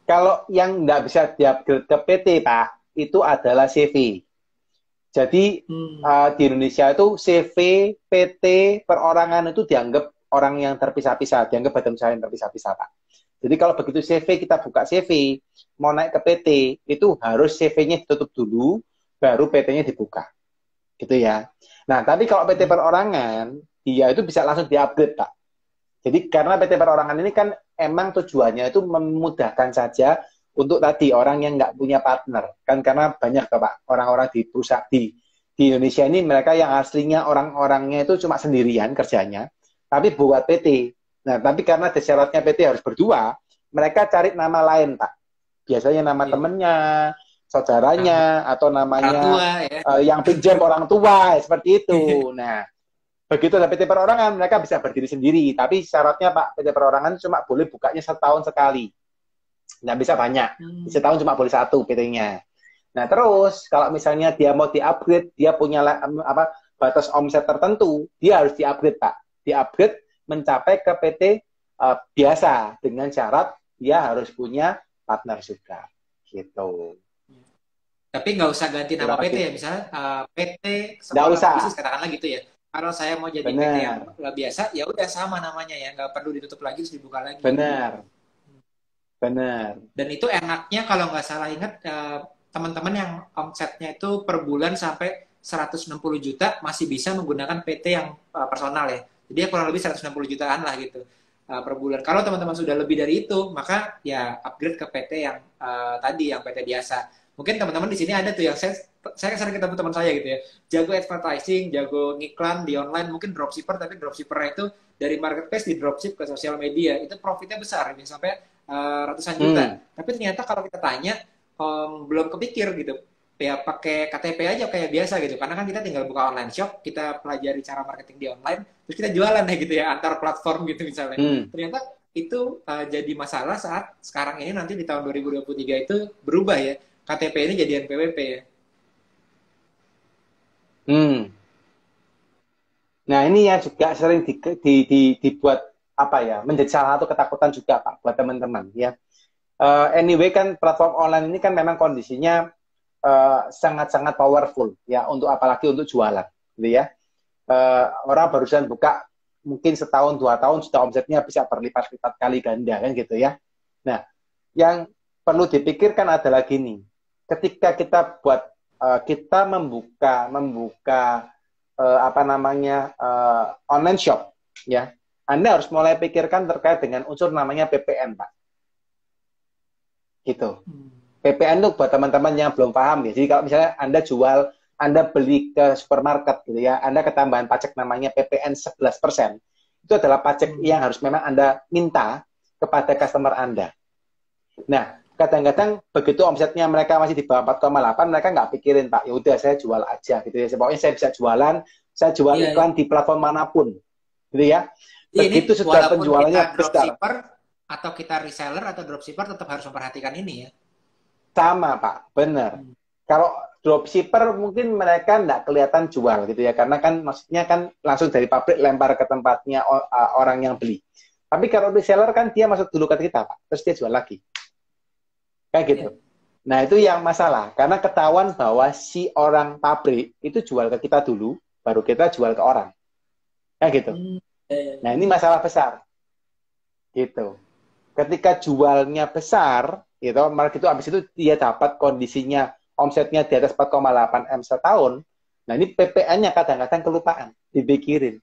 Kalau yang nggak bisa di-upgrade ke PT, Pak, itu adalah CV. Jadi Hmm. di Indonesia itu CV, PT, perorangan itu dianggap orang yang terpisah-pisah, dianggap badan usaha yang terpisah-pisah, Pak. Jadi kalau begitu CV, kita buka CV, mau naik ke PT, itu harus CV-nya ditutup dulu, baru PT-nya dibuka. Gitu ya. Nah, tapi kalau PT Hmm. perorangan, dia itu bisa langsung di-upgrade, Pak. Jadi karena PT perorangan ini kan emang tujuannya itu memudahkan saja untuk tadi orang yang nggak punya partner. Kan karena banyak tuh, Pak, orang-orang di perusahaan di Indonesia ini mereka yang aslinya orang-orangnya itu cuma sendirian kerjanya, tapi buat PT. Nah, tapi karena syaratnya PT harus berdua, mereka cari nama lain, Pak. Biasanya nama Iya. temennya, saudaranya, atau Orang namanya tua ya. yang pinjam orang tua, seperti itu. Nah, begitu ada PT Perorangan, mereka bisa berdiri sendiri. Tapi syaratnya, Pak, PT Perorangan cuma boleh bukanya setahun sekali. Nggak bisa banyak. Setahun cuma boleh satu PT-nya. Nah, terus kalau misalnya dia mau di-upgrade, dia punya batas omset tertentu, dia harus di-upgrade, Pak. Di-upgrade mencapai ke PT biasa dengan syarat dia harus punya partner juga. Gitu. Tapi nggak usah ganti nama Kurang PT ya, lebih. misalnya PT Nggak Sekolah usah. Pebisnis katakanlah gitu ya. Kalau saya mau jadi PT yang Benar. biasa, ya udah sama namanya ya, nggak perlu ditutup lagi terus dibuka lagi. Benar. Benar. Dan itu enaknya kalau nggak salah ingat teman-teman yang omsetnya itu per bulan sampai 160 juta masih bisa menggunakan PT yang personal ya. Jadi ya kurang lebih 160 jutaan lah gitu per bulan. Kalau teman-teman sudah lebih dari itu, maka ya upgrade ke PT yang tadi, yang PT biasa. Mungkin teman-teman di sini ada tuh yang saya sering ketemu teman saya gitu ya, jago advertising, jago ngiklan di online, mungkin dropshipper, tapi dropshipper itu dari marketplace di dropship ke sosial media, itu profitnya besar, bisa sampai ratusan juta. Tapi ternyata kalau kita tanya, belum kepikir gitu. Ya pakai KTP aja kayak biasa gitu. Karena kan kita tinggal buka online shop, kita pelajari cara marketing di online, terus kita jualan ya gitu ya antar platform gitu misalnya. Ternyata itu jadi masalah saat sekarang ini nanti di tahun 2023 itu berubah ya. KTP ini jadi NPWP ya. Nah, ini yang juga sering dibuat apa ya, menjadi salah satu ketakutan juga, Pak, buat teman-teman ya. Anyway kan platform online ini kan memang kondisinya sangat-sangat powerful ya, untuk apalagi untuk jualan, gitu ya. Orang barusan buka mungkin setahun 2 tahun sudah omsetnya bisa berlipat-lipat kali ganda kan gitu ya. Nah, yang perlu dipikirkan adalah gini, ketika kita membuka online shop ya, Anda harus mulai pikirkan terkait dengan unsur namanya PPN, Pak. Gitu. PPN itu buat teman-teman yang belum paham ya. Jadi kalau misalnya Anda beli ke supermarket gitu ya, Anda ketambahan pajak namanya PPN 11%. Itu adalah pajak yang harus memang Anda minta kepada customer Anda. Nah, kadang-kadang begitu omsetnya mereka masih di bawah 4,8, mereka nggak pikirin, Pak, ya udah saya jual aja gitu ya. Pokoknya saya bisa jualan, saya jual iklan di platform manapun. Gitu ya. Begitu sudah penjualannya besar. Atau kita reseller atau dropshipper tetap harus memperhatikan ini ya. Sama, Pak, benar. Kalau dropshipper mungkin mereka nggak kelihatan jual gitu ya, karena kan maksudnya kan langsung dari pabrik lempar ke tempatnya orang yang beli. Tapi kalau reseller kan dia masuk dulu ke kita, Pak, terus dia jual lagi. Kayak gitu. Nah, itu yang masalah, karena ketahuan bahwa si orang pabrik itu jual ke kita dulu, baru kita jual ke orang. Kayak gitu. Nah, ini masalah besar. Gitu. Ketika jualnya besar, gitu, market itu habis itu dia dapat kondisinya omsetnya di atas 4,8 M setahun. Nah, ini PPN-nya kadang-kadang kelupaan, dipikirin.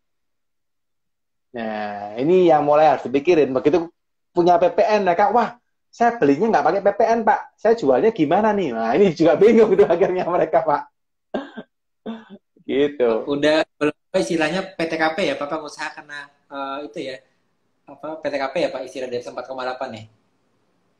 Nah, ini yang mulai harus dipikirin. Begitu punya PPN, mereka, wah, saya belinya nggak pakai PPN, Pak. Saya jualnya gimana nih? Nah, ini juga bingung itu akhirnya mereka, Pak. Gitu. Udah istilahnya PTKP ya, Pak, pengusaha kena itu ya. Apa PTKP ya, Pak, istilah dari 4,8 ya?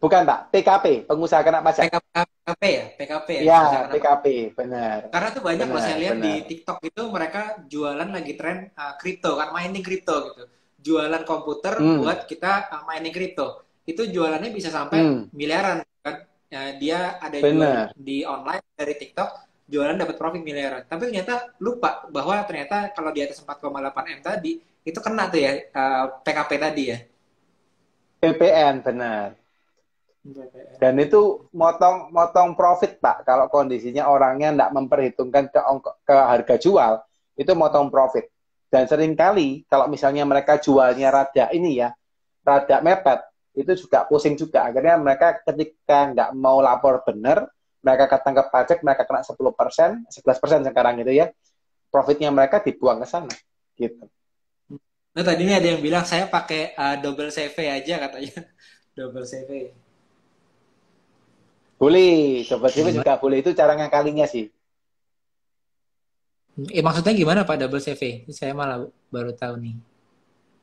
Bukan, Pak, PKP, pengusaha kena pajak. PKP ya, PKP ya. Ya, PKP, benar. Karena tuh banyak loh saya lihat benar. di TikTok itu mereka jualan lagi tren kripto kan, mining kripto gitu. Jualan komputer buat kita mining kripto. Itu jualannya bisa sampai miliaran kan. Dia ada jual di online dari TikTok, jualan dapat profit miliaran. Tapi ternyata lupa bahwa ternyata kalau di atas 4,8 M tadi itu kena tuh ya PKP tadi ya. PPN, benar. Dan itu motong profit, Pak. Kalau kondisinya orangnya tidak memperhitungkan ke harga jual, itu motong profit. Dan seringkali kalau misalnya mereka jualnya rada mepet, itu juga pusing juga. Akhirnya mereka ketika nggak mau lapor benar, mereka ketangkep pajak, mereka kena 10%, 11% sekarang gitu ya. Profitnya mereka dibuang ke sana. Gitu. Nah, tadi ini ada yang bilang saya pakai double CV aja katanya. Double CV. Boleh, sobat CV Gimana? juga boleh. Itu cara ngakalinya sih. Maksudnya gimana Pak double CV? Saya malah baru tahu nih.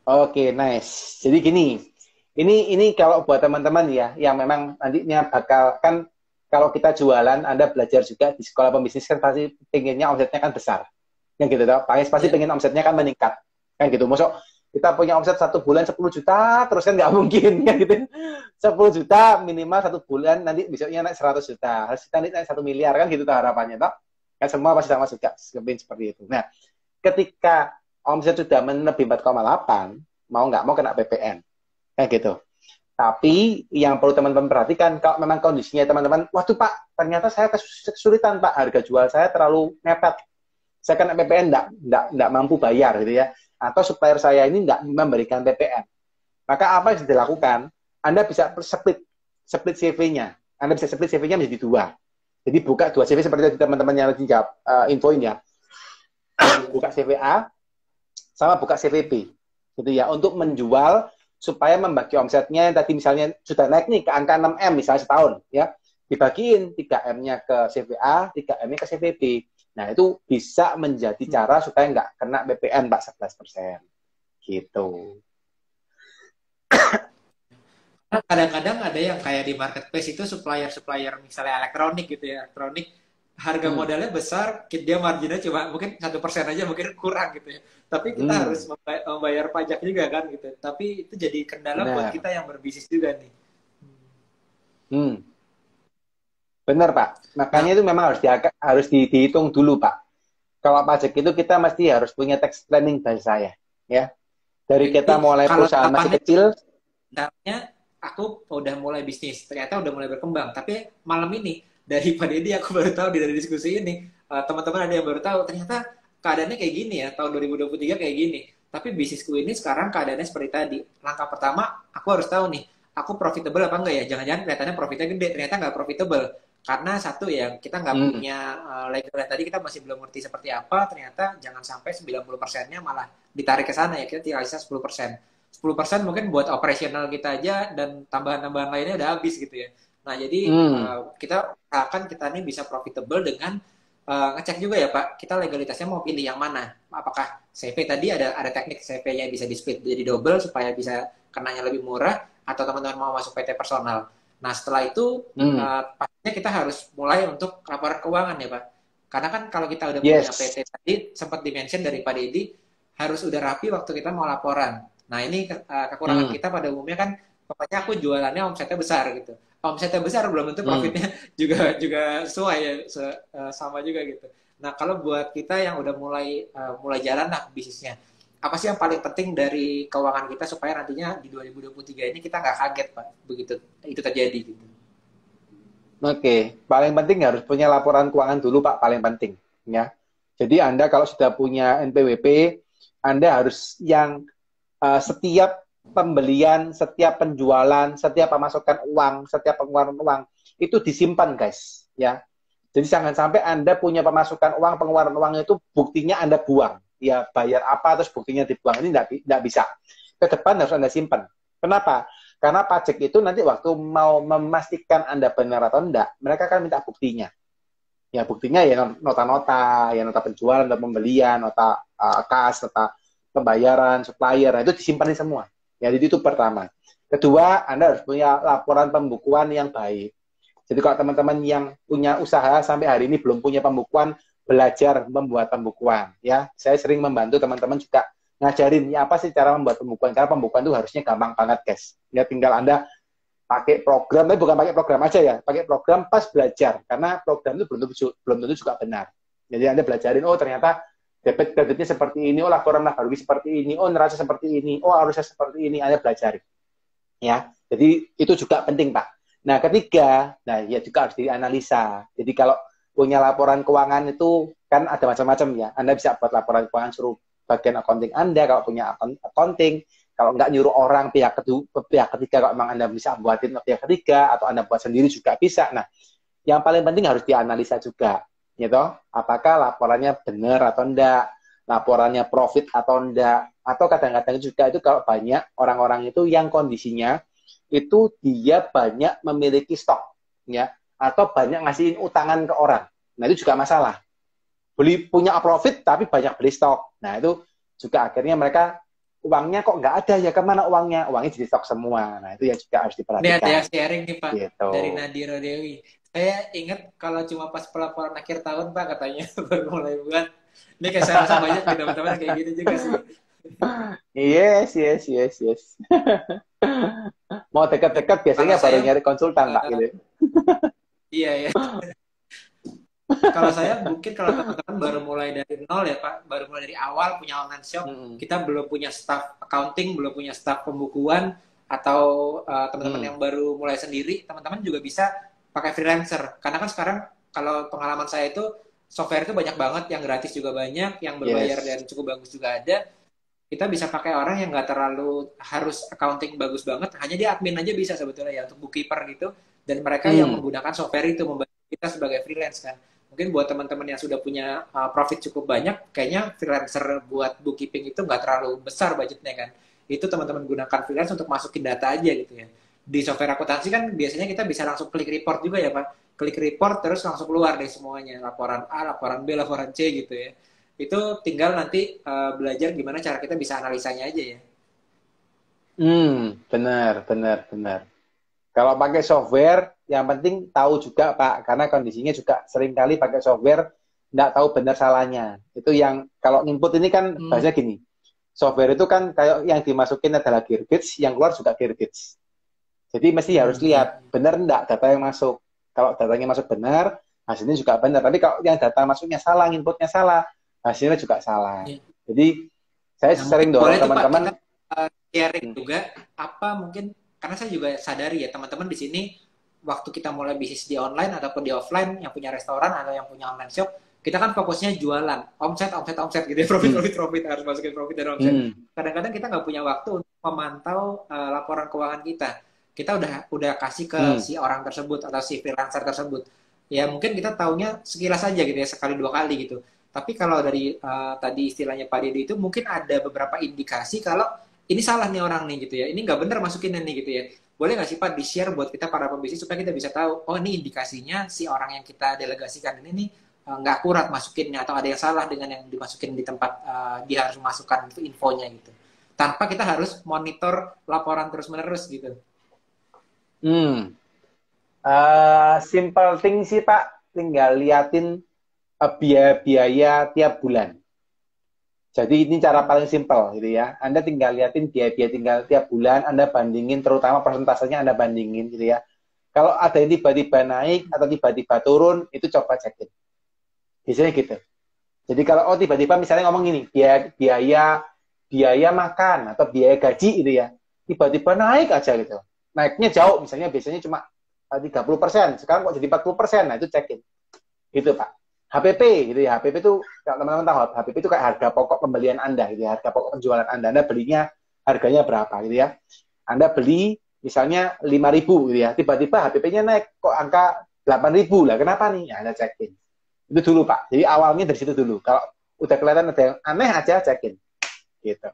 Oke, nice. Jadi gini, ini kalau buat teman-teman ya, yang memang nantinya bakal kan kalau kita jualan, Anda belajar juga di sekolah pembisnis kan pasti pengennya omsetnya kan besar, yang gitu toh. Pasti Ya. pengen omsetnya kan meningkat, kan gitu. Masuk kita punya omset 1 bulan 10 juta, terus kan nggak mungkin kan gitu. 10 juta minimal 1 bulan, nanti besoknya naik 100 juta, harus kita naik 1 miliar kan gitu toh harapannya toh. Kan semua pasti sama juga, seperti itu. Nah, ketika omset sudah lebih 4,8, mau nggak mau kena PPN. Kayak gitu. Tapi yang perlu teman-teman perhatikan, kalau memang kondisinya teman-teman, waduh Pak, ternyata saya kesulitan Pak, harga jual saya terlalu mepet. Saya kena PPN nggak mampu bayar gitu ya. Atau supplier saya ini nggak memberikan PPN. Maka apa yang harus dilakukan? Anda bisa split CV-nya. Anda bisa split CV-nya menjadi dua. Jadi buka dua CV seperti tadi teman-teman yang lagi jawab infoin ya. Buka CV A, sama buka CVP gitu ya untuk menjual supaya membagi omsetnya tadi misalnya sudah naik nih ke angka 6M misalnya setahun ya dibagiin 3M-nya ke CVA 3M-nya ke CVP. Nah itu bisa menjadi cara supaya nggak kena BPN Pak 11% gitu. Nah, kadang-kadang ada yang kayak di marketplace itu supplier-supplier misalnya elektronik gitu ya, elektronik harga Hmm. modalnya besar, dia marginnya cuma mungkin 1% aja mungkin kurang gitu ya. Tapi kita harus Hmm. membayar pajak juga kan gitu. Tapi itu jadi kendala buat Benar. kita yang berbisnis juga nih. Hmm. Benar Pak. Nah, Makanya itu memang dihitung dulu Pak. Kalau pajak itu kita mesti harus punya tax planning dari saya ya. Dari jadi kita mulai kalau perusahaan masih harapannya kecil. misalnya aku udah mulai bisnis, ternyata udah mulai berkembang. Tapi malam ini dari Pak Deddy aku baru tahu dari diskusi ini, teman-teman ada yang baru tahu ternyata keadaannya kayak gini ya, tahun 2023 kayak gini. Tapi bisnisku ini sekarang keadaannya seperti tadi. Langkah pertama, aku harus tahu nih, aku profitable apa enggak ya? Jangan-jangan kelihatannya profitnya gede, ternyata nggak profitable. Karena satu ya, kita nggak Hmm. punya legal tadi kita masih belum ngerti seperti apa, ternyata jangan sampai 90%-nya malah ditarik ke sana ya, kita tinggal sisa 10%. 10% mungkin buat operasional kita aja dan tambahan-tambahan lainnya udah habis gitu ya. Nah, jadi Hmm. kita akan kita ini bisa profitable dengan ngecek juga ya Pak, kita legalitasnya mau pilih yang mana. Apakah CV tadi ada teknik CV-nya bisa di split jadi double supaya bisa kenanya lebih murah atau teman-teman mau masuk PT personal. Nah, setelah itu Hmm. pastinya kita harus mulai untuk laporan keuangan ya Pak. Karena kan kalau kita udah punya Yes. PT tadi sempat dimention dari Pak Deddy harus udah rapi waktu kita mau laporan. Nah, ini kekurangan Hmm. kita pada umumnya kan pokoknya aku jualannya omsetnya besar gitu. Omsetnya besar belum tentu Hmm. profitnya juga juga sesuai ya sama juga gitu. Nah, kalau buat kita yang udah mulai jalan lah bisnisnya, apa sih yang paling penting dari keuangan kita supaya nantinya di 2023 ini kita nggak kaget Pak begitu itu terjadi gitu. Oke, paling penting harus punya laporan keuangan dulu, Pak, paling penting, ya. Jadi Anda kalau sudah punya NPWP, Anda harus yang setiap pembelian, setiap penjualan, setiap pemasukan uang, setiap pengeluaran uang itu disimpan, guys, ya. Jadi jangan sampai Anda punya pemasukan uang, pengeluaran uang itu buktinya Anda buang. Ya bayar apa terus buktinya dibuang ini tidak bisa. Ke depan harus Anda simpan. Kenapa? Karena pajak itu nanti waktu mau memastikan Anda benar atau enggak, mereka akan minta buktinya. Ya buktinya ya nota-nota, ya nota penjualan, nota pembelian, nota kas, nota pembayaran, supplier, nah, itu disimpan semua. Ya, jadi itu pertama. Kedua, Anda harus punya laporan pembukuan yang baik. Jadi kalau teman-teman yang punya usaha sampai hari ini belum punya pembukuan, belajar membuat pembukuan. Ya, saya sering membantu teman-teman juga ngajarin ya apa sih cara membuat pembukuan. Karena pembukuan itu harusnya gampang banget, guys. Ya tinggal Anda pakai program, tapi bukan pakai program aja ya, pakai program pas belajar. Karena program itu belum tentu juga benar. Jadi Anda belajarin, oh ternyata debit kreditnya seperti ini, oh laporan laba rugi seperti ini, oh neraca seperti ini, oh harusnya seperti ini, Anda belajarin. Ya, jadi itu juga penting Pak. Nah ketiga, nah ya juga harus dianalisa. Jadi kalau punya laporan keuangan itu kan ada macam-macam ya. Anda bisa buat laporan keuangan suruh bagian accounting Anda kalau punya accounting. Kalau nggak nyuruh orang pihak ketiga kalau memang Anda bisa buatin pihak ketiga atau Anda buat sendiri juga bisa. Nah, yang paling penting harus dianalisa juga, gitu. Apakah laporannya benar atau enggak? laporannya profit atau enggak. Atau kadang-kadang juga itu kalau banyak orang-orang itu yang kondisinya itu dia banyak memiliki stok, ya, atau banyak ngasihin utangan ke orang. Nah, itu juga masalah. Punya profit tapi banyak beli stok. Nah, itu juga akhirnya mereka uangnya kok nggak ada ya, kemana uangnya? Uangnya jadi stok semua. Nah, itu ya juga harus Ini ada diperhatikan. yang sharing nih Pak Gitu. dari Nadira Dewi. Saya ingat kalau cuma pas pelaporan akhir tahun Pak katanya baru mulai buat. Ini kayak saya rasa banyak di teman-teman kayak gitu juga sih. Yes, yes, yes, yes. Mau dekat-dekat Kalau biasanya baru saya nyari konsultan, Pak, uh, gitu. iya ya. Kalau saya mungkin kalau teman-teman baru mulai dari nol ya Pak, baru mulai dari awal punya online shop, Hmm. kita belum punya staff accounting, belum punya staff pembukuan, atau teman-teman Hmm. yang baru mulai sendiri, teman-teman juga bisa pakai freelancer. Karena kan sekarang kalau pengalaman saya itu software itu banyak banget, yang gratis juga banyak, yang berbayar Yes. dan cukup bagus juga ada. Kita bisa pakai orang yang nggak terlalu harus accounting bagus banget, hanya dia admin aja bisa sebetulnya ya untuk bookkeeper gitu. Dan mereka yang Hmm. menggunakan software itu membantu kita sebagai freelance kan. Mungkin buat teman-teman yang sudah punya profit cukup banyak, kayaknya freelancer buat bookkeeping itu nggak terlalu besar budgetnya kan. Itu teman-teman gunakan freelance untuk masukin data aja gitu ya. Di software akuntansi kan biasanya kita bisa langsung klik report juga ya Pak. Klik report terus langsung keluar deh semuanya. Laporan A, laporan B, laporan C gitu ya. Itu tinggal nanti belajar gimana cara kita bisa analisanya aja ya. Benar, benar, benar. Kalau pakai software, yang penting tahu juga, Pak, karena kondisinya juga sering kali pakai software, nggak tahu benar salahnya. Itu yang, kalau input ini kan, Hmm. bahasanya gini, software itu kan kayak yang dimasukin adalah Gearbits, yang keluar juga Gearbits. Jadi mesti harus Ya. lihat, benar enggak data yang masuk. Kalau datanya masuk benar, hasilnya juga benar. Tapi kalau yang data masuknya salah, inputnya salah, hasilnya juga salah. Ya. Jadi, saya Nah mungkin sering dorong boleh tuh Pak teman-teman, kita sharing hmm, juga apa mungkin karena saya juga sadari ya teman-teman di sini waktu kita mulai bisnis di online ataupun di offline yang punya restoran atau yang punya online shop kita kan fokusnya jualan omset omset omset gitu ya profit hmm, profit profit harus masukin profit dan omset. hmm, Kadang-kadang kita nggak punya waktu untuk memantau laporan keuangan kita. Kita udah kasih ke hmm, si orang tersebut atau si freelancer tersebut. Ya mungkin kita taunya sekilas aja gitu ya sekali dua kali gitu. Tapi kalau dari tadi istilahnya Pak Dede itu mungkin ada beberapa indikasi kalau ini salah nih orang nih gitu ya. Ini nggak benar masukinnya nih gitu ya. Boleh nggak sih Pak di-share buat kita para pembisnis supaya kita bisa tahu, oh ini indikasinya si orang yang kita delegasikan ini nih nggak akurat masukinnya atau ada yang salah dengan yang dimasukin di tempat dia harus masukkan infonya gitu. Tanpa kita harus monitor laporan terus-menerus gitu. hmm. Simple thing sih Pak, tinggal liatin biaya-biaya tiap bulan. Jadi ini cara paling simpel gitu ya. Anda tinggal liatin biaya-biaya tinggal tiap bulan, Anda bandingin, terutama persentasenya Anda bandingin gitu ya. Kalau ada yang tiba-tiba naik atau tiba-tiba turun, itu coba cekin. Biasanya gitu. Jadi kalau tiba-tiba misalnya ngomong gini, biaya biaya makan atau biaya gaji gitu ya, tiba-tiba naik aja gitu. Naiknya jauh, misalnya biasanya cuma 30%, sekarang kok jadi 40%, nah itu cekin. Gitu Pak. HPP gitu ya. HPP itu kalau teman-teman tahu, HPP itu kayak harga pokok pembelian Anda gitu ya, harga pokok penjualan Anda. Anda belinya harganya berapa gitu ya. Anda beli misalnya 5.000 gitu ya. Tiba-tiba HPP-nya naik kok angka 8.000 lah. Kenapa nih? Ya, Anda cekin. Itu dulu Pak. Jadi awalnya dari situ dulu. Kalau udah kelihatan ada yang aneh aja cekin. Gitu.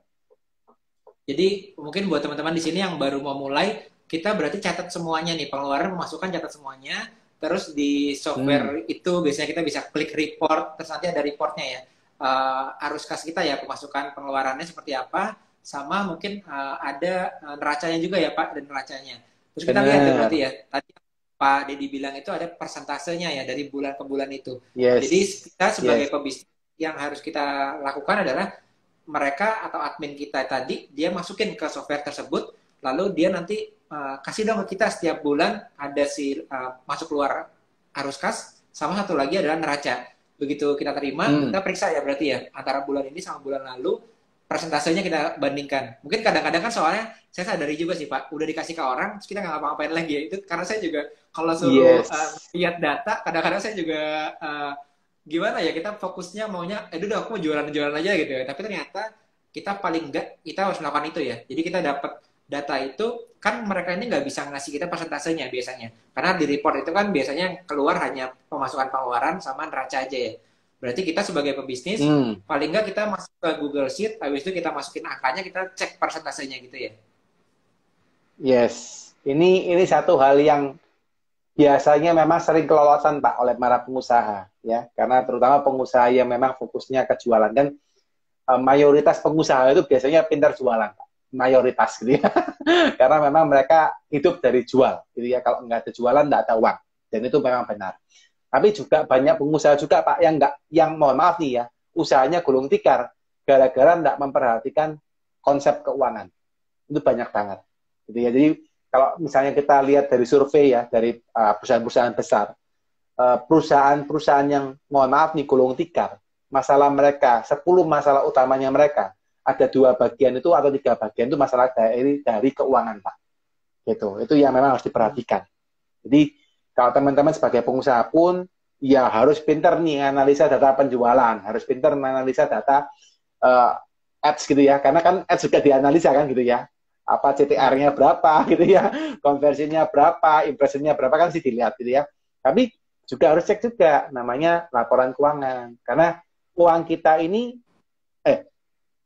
Jadi mungkin buat teman-teman di sini yang baru mau mulai, kita berarti catat semuanya nih, pengeluaran pemasukan catat semuanya, terus di Hmm. software itu biasanya kita bisa klik report, terus nanti ada reportnya ya, arus kas kita ya, pemasukan pengeluarannya seperti apa, sama mungkin ada neracanya juga ya Pak, dan neracanya. Terus kita lihat ya berarti Bener. ya, tadi Pak Deddy bilang itu ada persentasenya ya dari bulan ke bulan itu. Jadi Yes. kita sebagai Yes. pebisnis yang harus kita lakukan adalah mereka atau admin kita tadi dia masukin ke software tersebut lalu dia nanti kasih dong ke kita setiap bulan ada si masuk keluar arus kas sama satu lagi adalah neraca begitu kita terima kita Hmm. periksa ya berarti ya antara bulan ini sama bulan lalu persentasenya kita bandingkan mungkin kadang-kadang kan soalnya saya sadari juga sih Pak udah dikasih ke orang terus kita nggak ngapa-ngapain lagi ya itu karena saya juga kalau suruh Yes. lihat data kadang-kadang saya juga gimana ya kita fokusnya maunya udah aku mau jualan-jualan aja gitu ya tapi ternyata kita paling enggak kita harus melakukan itu ya jadi kita dapat data itu kan mereka ini nggak bisa ngasih kita persentasenya biasanya karena di report itu kan biasanya yang keluar hanya pemasukan pengeluaran sama neraca aja ya Berarti kita sebagai pebisnis, paling nggak kita masuk ke Google Sheet, habis itu kita masukin angkanya, kita cek persentasenya gitu ya. Yes, ini satu hal yang biasanya memang sering kelolosan Pak oleh para pengusaha ya, karena terutama pengusaha yang memang fokusnya ke jualan dan mayoritas pengusaha itu biasanya pintar jualan Pak. Mayoritas gitu ya. Karena memang mereka hidup dari jual gitu ya, kalau nggak ada jualan nggak ada uang, dan itu memang benar. Tapi juga banyak pengusaha juga Pak yang mohon maaf nih ya, usahanya gulung tikar gara-gara nggak memperhatikan konsep keuangan. Itu banyak banget gitu ya. Jadi kalau misalnya kita lihat dari survei ya, dari perusahaan-perusahaan besar, perusahaan-perusahaan yang mohon maaf nih gulung tikar, masalah mereka, 10 masalah utamanya mereka, ada 2 bagian itu atau 3 bagian itu masalah dari keuangan Pak. Gitu. Itu yang memang harus diperhatikan. Jadi kalau teman-teman sebagai pengusaha pun ya harus pinter nih analisa data penjualan, harus pinter menganalisa data ads gitu ya, karena kan ads juga dianalisa kan gitu ya, apa CTR-nya berapa gitu ya, konversinya berapa, impressionnya berapa kan sih dilihat gitu ya. Tapi juga harus cek juga namanya laporan keuangan, karena uang kita ini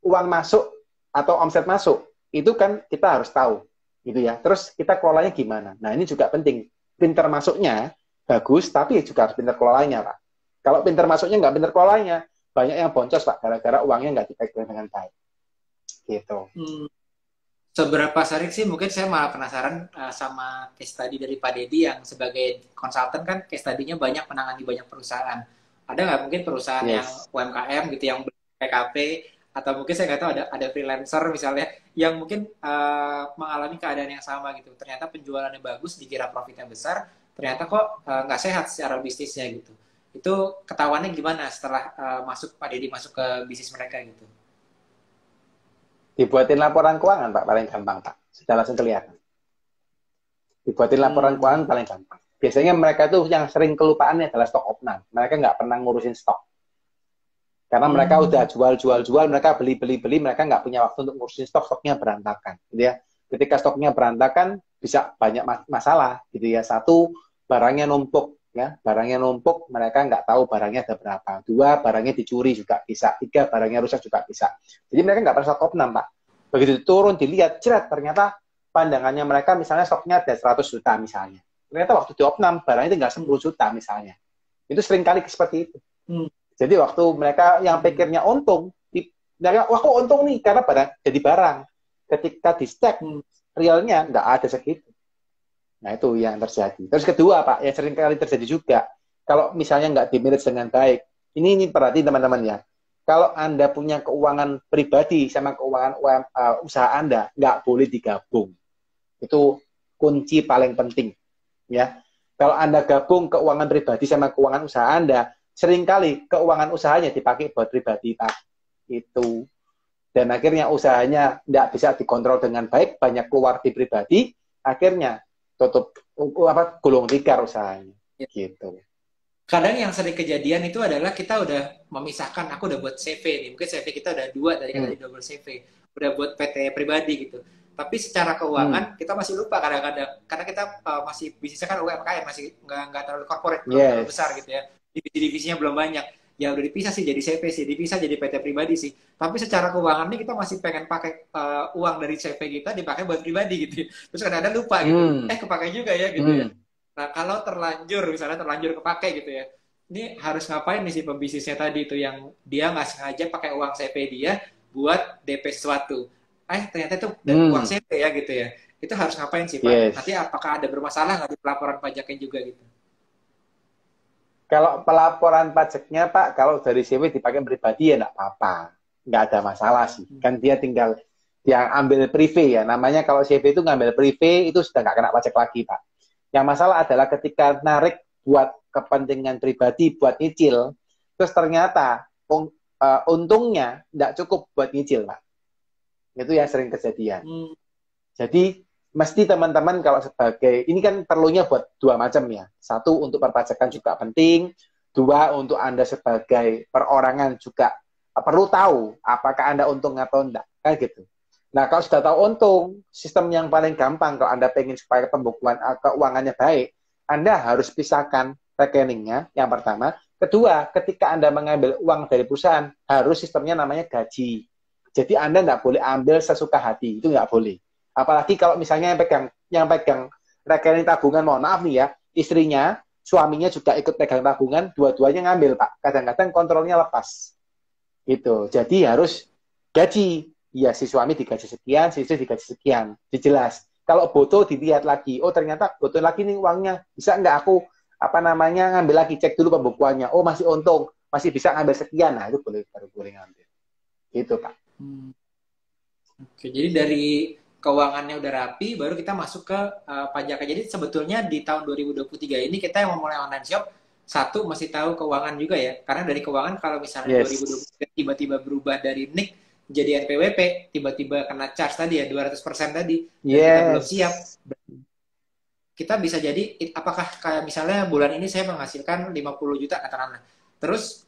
uang masuk atau omset masuk itu kan kita harus tahu gitu ya. Terus kita kelolanya gimana? Nah ini juga penting. Pinter masuknya bagus, tapi juga harus pinter kelolanya Pak. Kalau pinter masuknya nggak pinter kelolanya, banyak yang boncos Pak, gara-gara uangnya nggak dipegang dengan baik. Gitu. Seberapa sering sih, mungkin saya malah penasaran sama case study dari Pak Dedi yang sebagai konsultan kan case study-nya banyak menangani banyak perusahaan. Ada nggak mungkin perusahaan yang UMKM gitu yang PKP, atau mungkin saya nggak tahu ada freelancer misalnya yang mungkin mengalami keadaan yang sama gitu. Ternyata penjualannya bagus, dikira profitnya besar, ternyata kok nggak sehat secara bisnisnya gitu. Itu ketahuannya gimana setelah Pak Dedi masuk ke bisnis mereka gitu? Dibuatin laporan keuangan Pak, paling gampang Pak. Sudah langsung kelihatan. Dibuatin laporan keuangan paling gampang. Biasanya mereka itu yang sering kelupaannya adalah stok opnam. Mereka nggak pernah ngurusin stok. Karena mereka udah jual, mereka beli, mereka nggak punya waktu untuk ngurusin stok, stoknya berantakan. Gitu ya. Ketika stoknya berantakan, bisa banyak masalah. Gitu ya. Satu, barangnya numpuk. Ya, barangnya numpuk, mereka nggak tahu barangnya ada berapa. 2, barangnya dicuri juga bisa. 3, barangnya rusak juga bisa. Jadi mereka nggak pernah stok opnam, Pak. Begitu turun, dilihat, jerat, ternyata pandangannya mereka misalnya stoknya ada 100 juta misalnya. Ternyata waktu di opnam, barangnya tinggal 10 juta misalnya. Itu sering kali seperti itu. Jadi waktu mereka yang pikirnya untung, mereka, wah kok untung nih, karena barang jadi barang. Ketika di stack, realnya nggak ada segitu. Nah itu yang terjadi. Terus kedua Pak, yang sering kali terjadi juga, kalau misalnya nggak di-manage dengan baik, ini perhati teman-teman ya, kalau Anda punya keuangan pribadi sama keuangan usaha Anda, nggak boleh digabung. Itu kunci paling penting. Ya. Kalau Anda gabung keuangan pribadi sama keuangan usaha Anda, seringkali keuangan usahanya dipakai buat pribadi Pak. Itu. Dan akhirnya usahanya nggak bisa dikontrol dengan baik, banyak keluar di pribadi, akhirnya tutup gulung tikar usahanya. Gitu. Kadang yang sering kejadian itu adalah kita udah memisahkan, aku udah buat CV nih, mungkin CV kita udah 2 dari kata double CV, udah buat PT pribadi gitu. Tapi secara keuangan kita masih lupa kadang-kadang, karena kita masih bisnisnya kan UMKM, masih nggak terlalu corporate, belum terlalu besar gitu ya. Divisi-divisinya belum banyak. Ya udah dipisah sih jadi CV sih, dipisah jadi PT pribadi sih. Tapi secara keuangannya kita masih pengen pakai uang dari CV kita dipakai buat pribadi gitu. Terus kadang-kadang lupa gitu. Kepakai juga ya gitu ya. Nah, kalau misalnya terlanjur kepake gitu ya. Ini harus ngapain nih si pembisnisnya tadi itu yang dia nggak sengaja pakai uang CV dia buat DP sesuatu. Ternyata itu uang CV ya gitu ya. Itu harus ngapain sih Pak? Nanti apakah ada bermasalah nggak di pelaporan pajaknya juga gitu? Kalau pelaporan pajaknya Pak, kalau dari CV dipakai pribadi ya nggak apa-apa, nggak ada masalah sih. Kan dia tinggal yang ambil privé ya, namanya kalau CV itu ngambil privé itu sudah nggak kena pajak lagi Pak. Yang masalah adalah ketika narik buat kepentingan pribadi, buat nyicil, terus ternyata untungnya nggak cukup buat nyicil Pak. Itu yang sering kejadian. Jadi mesti teman-teman kalau sebagai, ini kan perlunya buat 2 macam ya. 1 untuk perpajakan juga penting, 2 untuk Anda sebagai perorangan juga perlu tahu apakah Anda untung atau enggak, kan gitu. Nah kalau sudah tahu untung, sistem yang paling gampang kalau Anda pengen supaya pembukuan keuangannya baik, Anda harus pisahkan rekeningnya yang pertama, Kedua, ketika Anda mengambil uang dari perusahaan, harus sistemnya namanya gaji. Jadi Anda nggak boleh ambil sesuka hati, itu nggak boleh. Apalagi kalau misalnya yang pegang rekening tabungan, mohon maaf nih ya, istrinya, suaminya juga ikut pegang tabungan, dua-duanya ngambil, Pak. Kadang-kadang kontrolnya lepas. Gitu. Jadi harus gaji. Ya, si suami digaji sekian, si istri digaji sekian. Dijelas. Kalau boto dilihat lagi, oh ternyata boto lagi nih uangnya. Bisa nggak aku ngambil lagi, cek dulu pembukuannya. Oh, masih untung, masih bisa ngambil sekian. Nah, itu baru boleh ngambil. Gitu, Pak. Oke, jadi dari keuangannya udah rapi, baru kita masuk ke pajaknya. Jadi sebetulnya di tahun 2023 ini kita yang memulai online shop, satu masih tahu keuangan juga ya. Karena dari keuangan kalau misalnya 2023 tiba-tiba berubah dari NIK jadi NPWP, tiba-tiba kena charge tadi ya 200% tadi, dan kita belum siap. Kita bisa jadi, apakah kayak misalnya bulan ini saya menghasilkan 50 juta katakanlah. Terus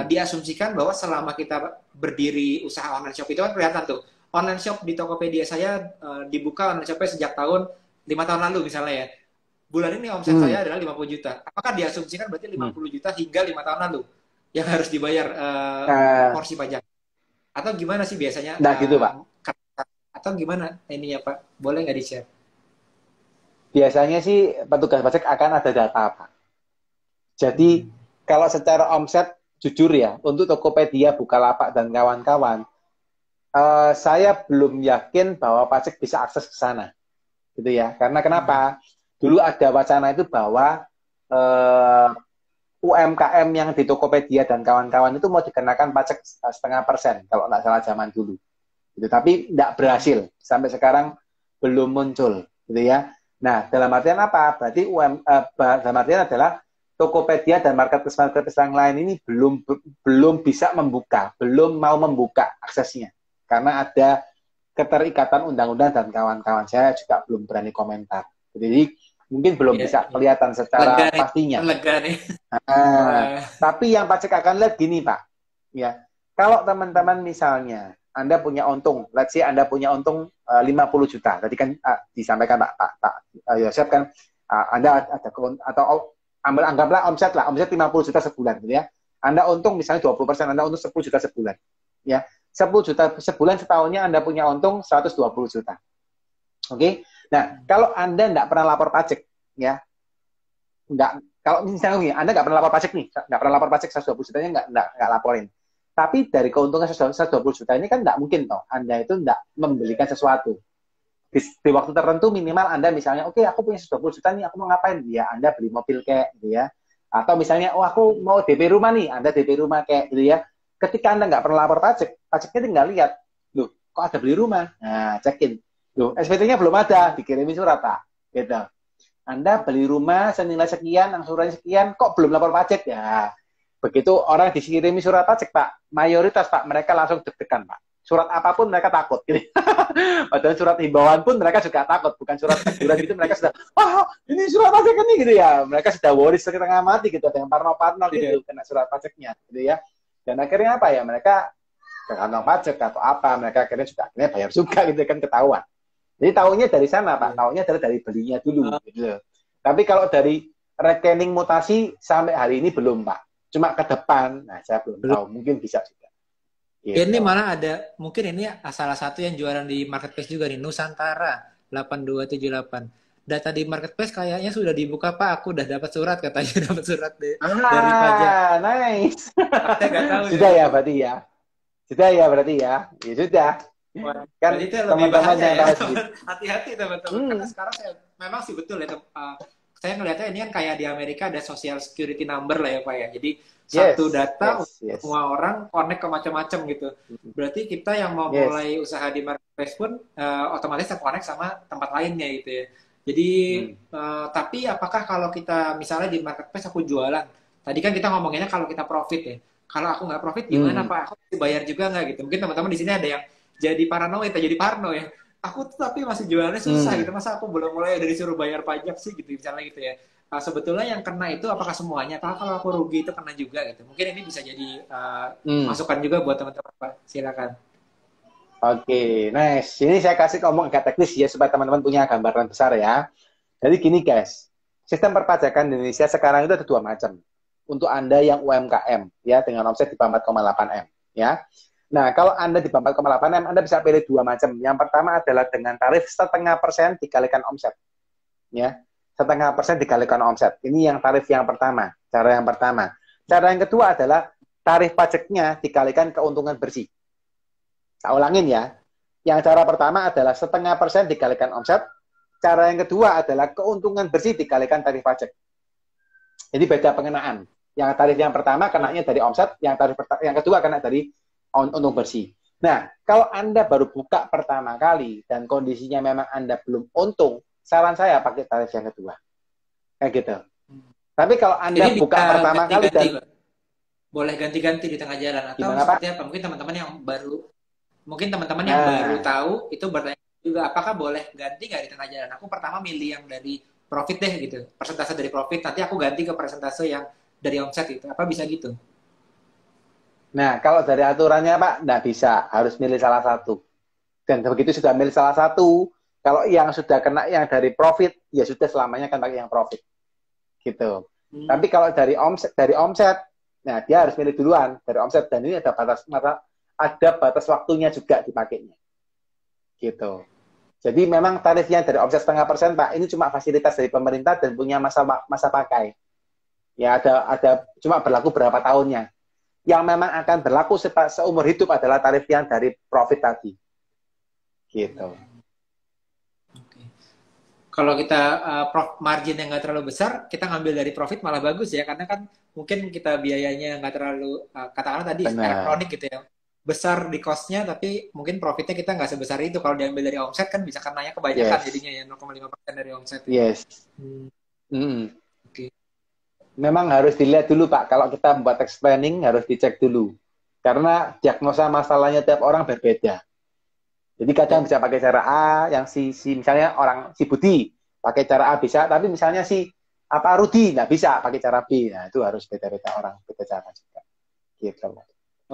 diasumsikan bahwa selama kita berdiri usaha online shop itu kan kelihatan tuh. Online shop di Tokopedia saya dibuka online shopnya sejak 5 tahun lalu misalnya ya. Bulan ini omset saya adalah 50 juta. Apakah diasumsikan berarti 50 juta hingga 5 tahun lalu yang harus dibayar porsi pajak? Atau gimana sih biasanya? Nah, gitu, Pak. Atau gimana ini ya, Pak? Boleh nggak di-share? Biasanya sih petugas pajak akan ada data, Pak. Jadi, kalau secara omset, jujur ya, untuk Tokopedia, Bukalapak, dan kawan-kawan, saya belum yakin bahwa pajak bisa akses ke sana. Gitu ya. Karena kenapa? Dulu ada wacana itu bahwa UMKM yang di Tokopedia dan kawan-kawan itu mau dikenakan pajak 0,5% kalau nggak salah zaman dulu. Gitu. Tapi nggak berhasil. Sampai sekarang belum muncul. Gitu ya. Nah, dalam artian apa? Berarti dalam artian adalah Tokopedia dan marketplace yang lain ini belum bisa membuka, belum mau membuka aksesnya. Karena ada keterikatan undang-undang dan kawan-kawan. Saya juga belum berani komentar. Jadi, mungkin belum bisa kelihatan secara pastinya. Lega nih. Tapi yang pajak akan lihat gini, Pak. Ya, kalau teman-teman misalnya Anda punya untung, let's say Anda punya untung 50 juta. Tadi kan disampaikan Pak Yosef kan Anda ada atau anggaplah omset 50 juta sebulan gitu ya. Anda untung misalnya 20%, Anda untung 10 juta sebulan. Ya, 10 juta sebulan, setahunnya Anda punya untung 120 juta. Oke? Nah, kalau Anda nggak pernah lapor pajak, ya, kalau misalnya Anda nggak pernah lapor pajak nih, nggak pernah lapor pajak 120 jutanya nggak laporin. Tapi dari keuntungan 120 juta ini kan nggak mungkin toh, Anda itu nggak membelikan sesuatu. Di waktu tertentu minimal Anda misalnya, oke, aku punya 120 juta nih, aku mau ngapain? Ya, Anda beli mobil kayak gitu ya. Atau misalnya, oh aku mau DP rumah nih, Anda DP rumah kayak gitu ya. Ketika Anda nggak pernah lapor pajak, pajaknya tinggal lihat, loh, kok ada beli rumah? Nah, cekin. Loh, SPT-nya belum ada, dikirimin surat, Pak. Gitu. Anda beli rumah senilai sekian, angsurannya sekian, kok belum lapor pajak? Ya, begitu orang dikirimi surat pajak, Pak, mayoritas, Pak, mereka langsung deg-degan, Pak. Surat apapun mereka takut. Gitu. Padahal surat himbauan pun mereka juga takut. Bukan surat teguran gitu, mereka sudah, ini surat pajak ini, gitu ya. Mereka sudah worry setengah mati, gitu, dengan parno-parno gitu, kena surat pajaknya, gitu ya. Dan akhirnya apa ya, mereka ke kantong pajak atau apa, mereka akhirnya bayar juga, gitu kan, ketahuan. Jadi tahunya dari sana, Pak. Tahunya dari belinya dulu. Gitu. Tapi kalau dari rekening mutasi sampai hari ini belum, Pak. Cuma ke depan, nah saya belum tahu. Mungkin bisa juga. Gitu. Ini malah ada, mungkin ini salah satu yang jualan di marketplace juga nih, Nusantara 8278. Data di marketplace kayaknya sudah dibuka, Pak. Aku udah dapat surat, katanya dapat surat dari pajak. Nice. Saya nggak tahu. Sudah ya berarti ya. Sudah ya berarti ya. Ya sudah. Kan itu lebih bahaya ya. Hati-hati teman-teman. Karena sekarang memang sih betul ya. Saya ngelihatnya ini kan kayak di Amerika ada social security number lah ya, Pak ya. Jadi satu data semua orang connect ke macam-macam gitu. Berarti kita yang mau mulai usaha di marketplace pun otomatis terkonek sama tempat lainnya gitu ya. Jadi tapi apakah kalau kita misalnya di marketplace aku jualan, tadi kan kita ngomonginnya kalau kita profit ya. Kalau aku nggak profit gimana Pak? Aku dibayar juga nggak gitu? Mungkin teman-teman di sini ada yang jadi paranoid, jadi parno ya. Aku tuh tapi masih jualannya susah gitu. Masa aku belum mulai dari disuruh bayar pajak sih gitu misalnya gitu ya. Sebetulnya yang kena itu apakah semuanya? Kalau aku rugi itu kena juga gitu. Mungkin ini bisa jadi masukan juga buat teman-teman Pak. Silakan. Oke, nice. Ini saya kasih ngomong agak teknis ya supaya teman-teman punya gambaran besar ya. Jadi gini guys, sistem perpajakan di Indonesia sekarang itu ada dua macam. untuk Anda yang UMKM ya dengan omset di bawah 4,8 M ya. Nah, kalau Anda di bawah 4,8 M, Anda bisa pilih dua macam. Yang pertama adalah dengan tarif 0,5% dikalikan omset. Ya, 0,5% dikalikan omset. Ini yang tarif yang pertama, cara yang pertama. Cara yang kedua adalah tarif pajaknya dikalikan keuntungan bersih. Saya ulangin ya. Yang cara pertama adalah 0,5% dikalikan omset. Cara yang kedua adalah keuntungan bersih dikalikan tarif pajak. Jadi beda pengenaan. Yang tarif yang pertama kenanya dari omset, yang kedua kena dari untung bersih. Nah, kalau Anda baru buka pertama kali dan kondisinya memang Anda belum untung, saran saya pakai tarif yang kedua. Kayak gitu. Tapi kalau Anda Jadi buka pertama kali dan boleh ganti-ganti di tengah jalan atau gimana, seperti Pak? apa? Mungkin teman-teman yang baru tahu itu bertanya juga apakah boleh ganti nggak di tengah jalan? Aku pertama milih yang dari profit deh gitu, persentase dari profit. Nanti aku ganti ke persentase yang dari omset itu. Apa bisa gitu? Nah, kalau dari aturannya, Pak, nggak bisa. Harus milih salah satu. Dan begitu sudah milih salah satu, kalau yang sudah kena yang dari profit, ya sudah selamanya akan pakai yang profit. Gitu. Tapi kalau dari omset, nah dia harus milih duluan dari omset. Dan ini ada batas waktunya juga dipakainya. Gitu. Jadi memang tarifnya dari omset 0,5%, Pak, ini cuma fasilitas dari pemerintah dan punya masa pakai. Ya ada cuma berlaku berapa tahunnya. Yang memang akan berlaku seumur hidup adalah tarif yang dari profit tadi. Gitu. Oke. Kalau kita margin yang nggak terlalu besar, kita ngambil dari profit malah bagus ya, karena kan mungkin kita biayanya nggak terlalu, katakanlah tadi elektronik gitu ya, besar di cost-nya, tapi mungkin profitnya kita nggak sebesar itu. Kalau diambil dari omset kan bisa kenanya kebanyakan jadinya ya, 0,5% dari omset. Yes. Oke. Memang harus dilihat dulu, Pak. Kalau kita membuat tax planning, harus dicek dulu. Karena diagnosa masalahnya tiap orang berbeda. Jadi kadang bisa pakai cara A, yang misalnya si Budi pakai cara A bisa, tapi misalnya Rudi nggak bisa pakai cara B. Nah, itu harus beda-beda orang, beda cara juga. Gitu.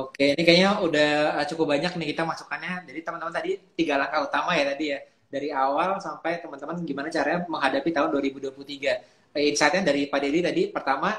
Oke, ini kayaknya udah cukup banyak nih kita masukannya. Jadi teman-teman tadi 3 langkah utama ya tadi ya. Dari awal sampai teman-teman gimana caranya menghadapi tahun 2023. Insight-nya dari Pak Dedi tadi, pertama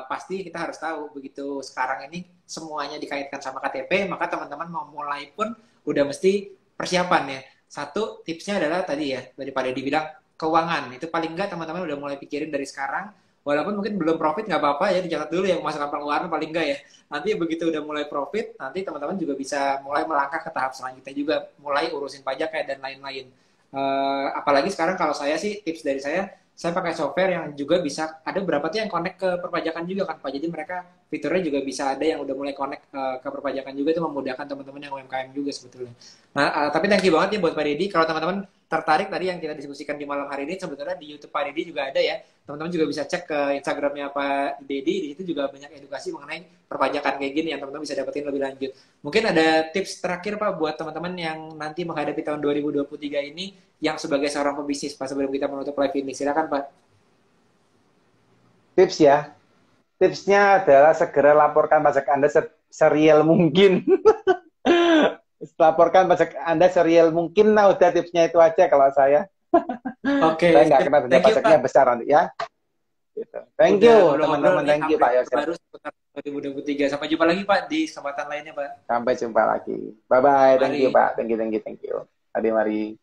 pasti kita harus tahu begitu sekarang ini semuanya dikaitkan sama KTP, maka teman-teman mau mulai pun udah mesti persiapan ya. Satu tipsnya adalah tadi ya, dari Pak Dedi bilang keuangan. Itu paling enggak teman-teman udah mulai pikirin dari sekarang, walaupun mungkin belum profit nggak apa-apa ya, dicatat dulu yang pemasukan pengeluaran paling enggak ya. Nanti begitu udah mulai profit, nanti teman-teman juga bisa mulai melangkah ke tahap selanjutnya juga, mulai urusin pajak ya dan lain-lain. Apalagi sekarang kalau saya sih, tips dari saya pakai software yang juga bisa, ada beberapa tuh yang connect ke perpajakan juga kan Pak, jadi mereka fiturnya juga bisa ada yang udah mulai connect ke perpajakan juga, itu memudahkan teman-teman yang UMKM juga sebetulnya. Nah, tapi thank you banget ya buat Pak Dedi. Kalau teman-teman tertarik tadi yang kita diskusikan di malam hari ini, sebetulnya di YouTube Pak Dedi juga ada ya, teman-teman juga bisa cek ke Instagramnya Pak Dedi, di situ juga banyak edukasi mengenai perpajakan kayak gini yang teman-teman bisa dapetin lebih lanjut. Mungkin ada tips terakhir Pak buat teman-teman yang nanti menghadapi tahun 2023 ini, yang sebagai seorang pebisnis Pak, sebelum kita menutup live ini. Silakan Pak. Tips ya. Tipsnya adalah segera laporkan pajak Anda serial mungkin. Laporkan pajak Anda serial mungkin. Nah, udah tipsnya itu aja kalau saya. Oke. Saya nggak kena denda pajaknya besar nanti ya. Gitu. Thank you teman-teman. Thank you Pak Yosef. Baru seputar 2023. Sampai jumpa lagi Pak di kesempatan lainnya Pak. Sampai jumpa lagi. Bye-bye. Thank you Pak. Thank you. Mari.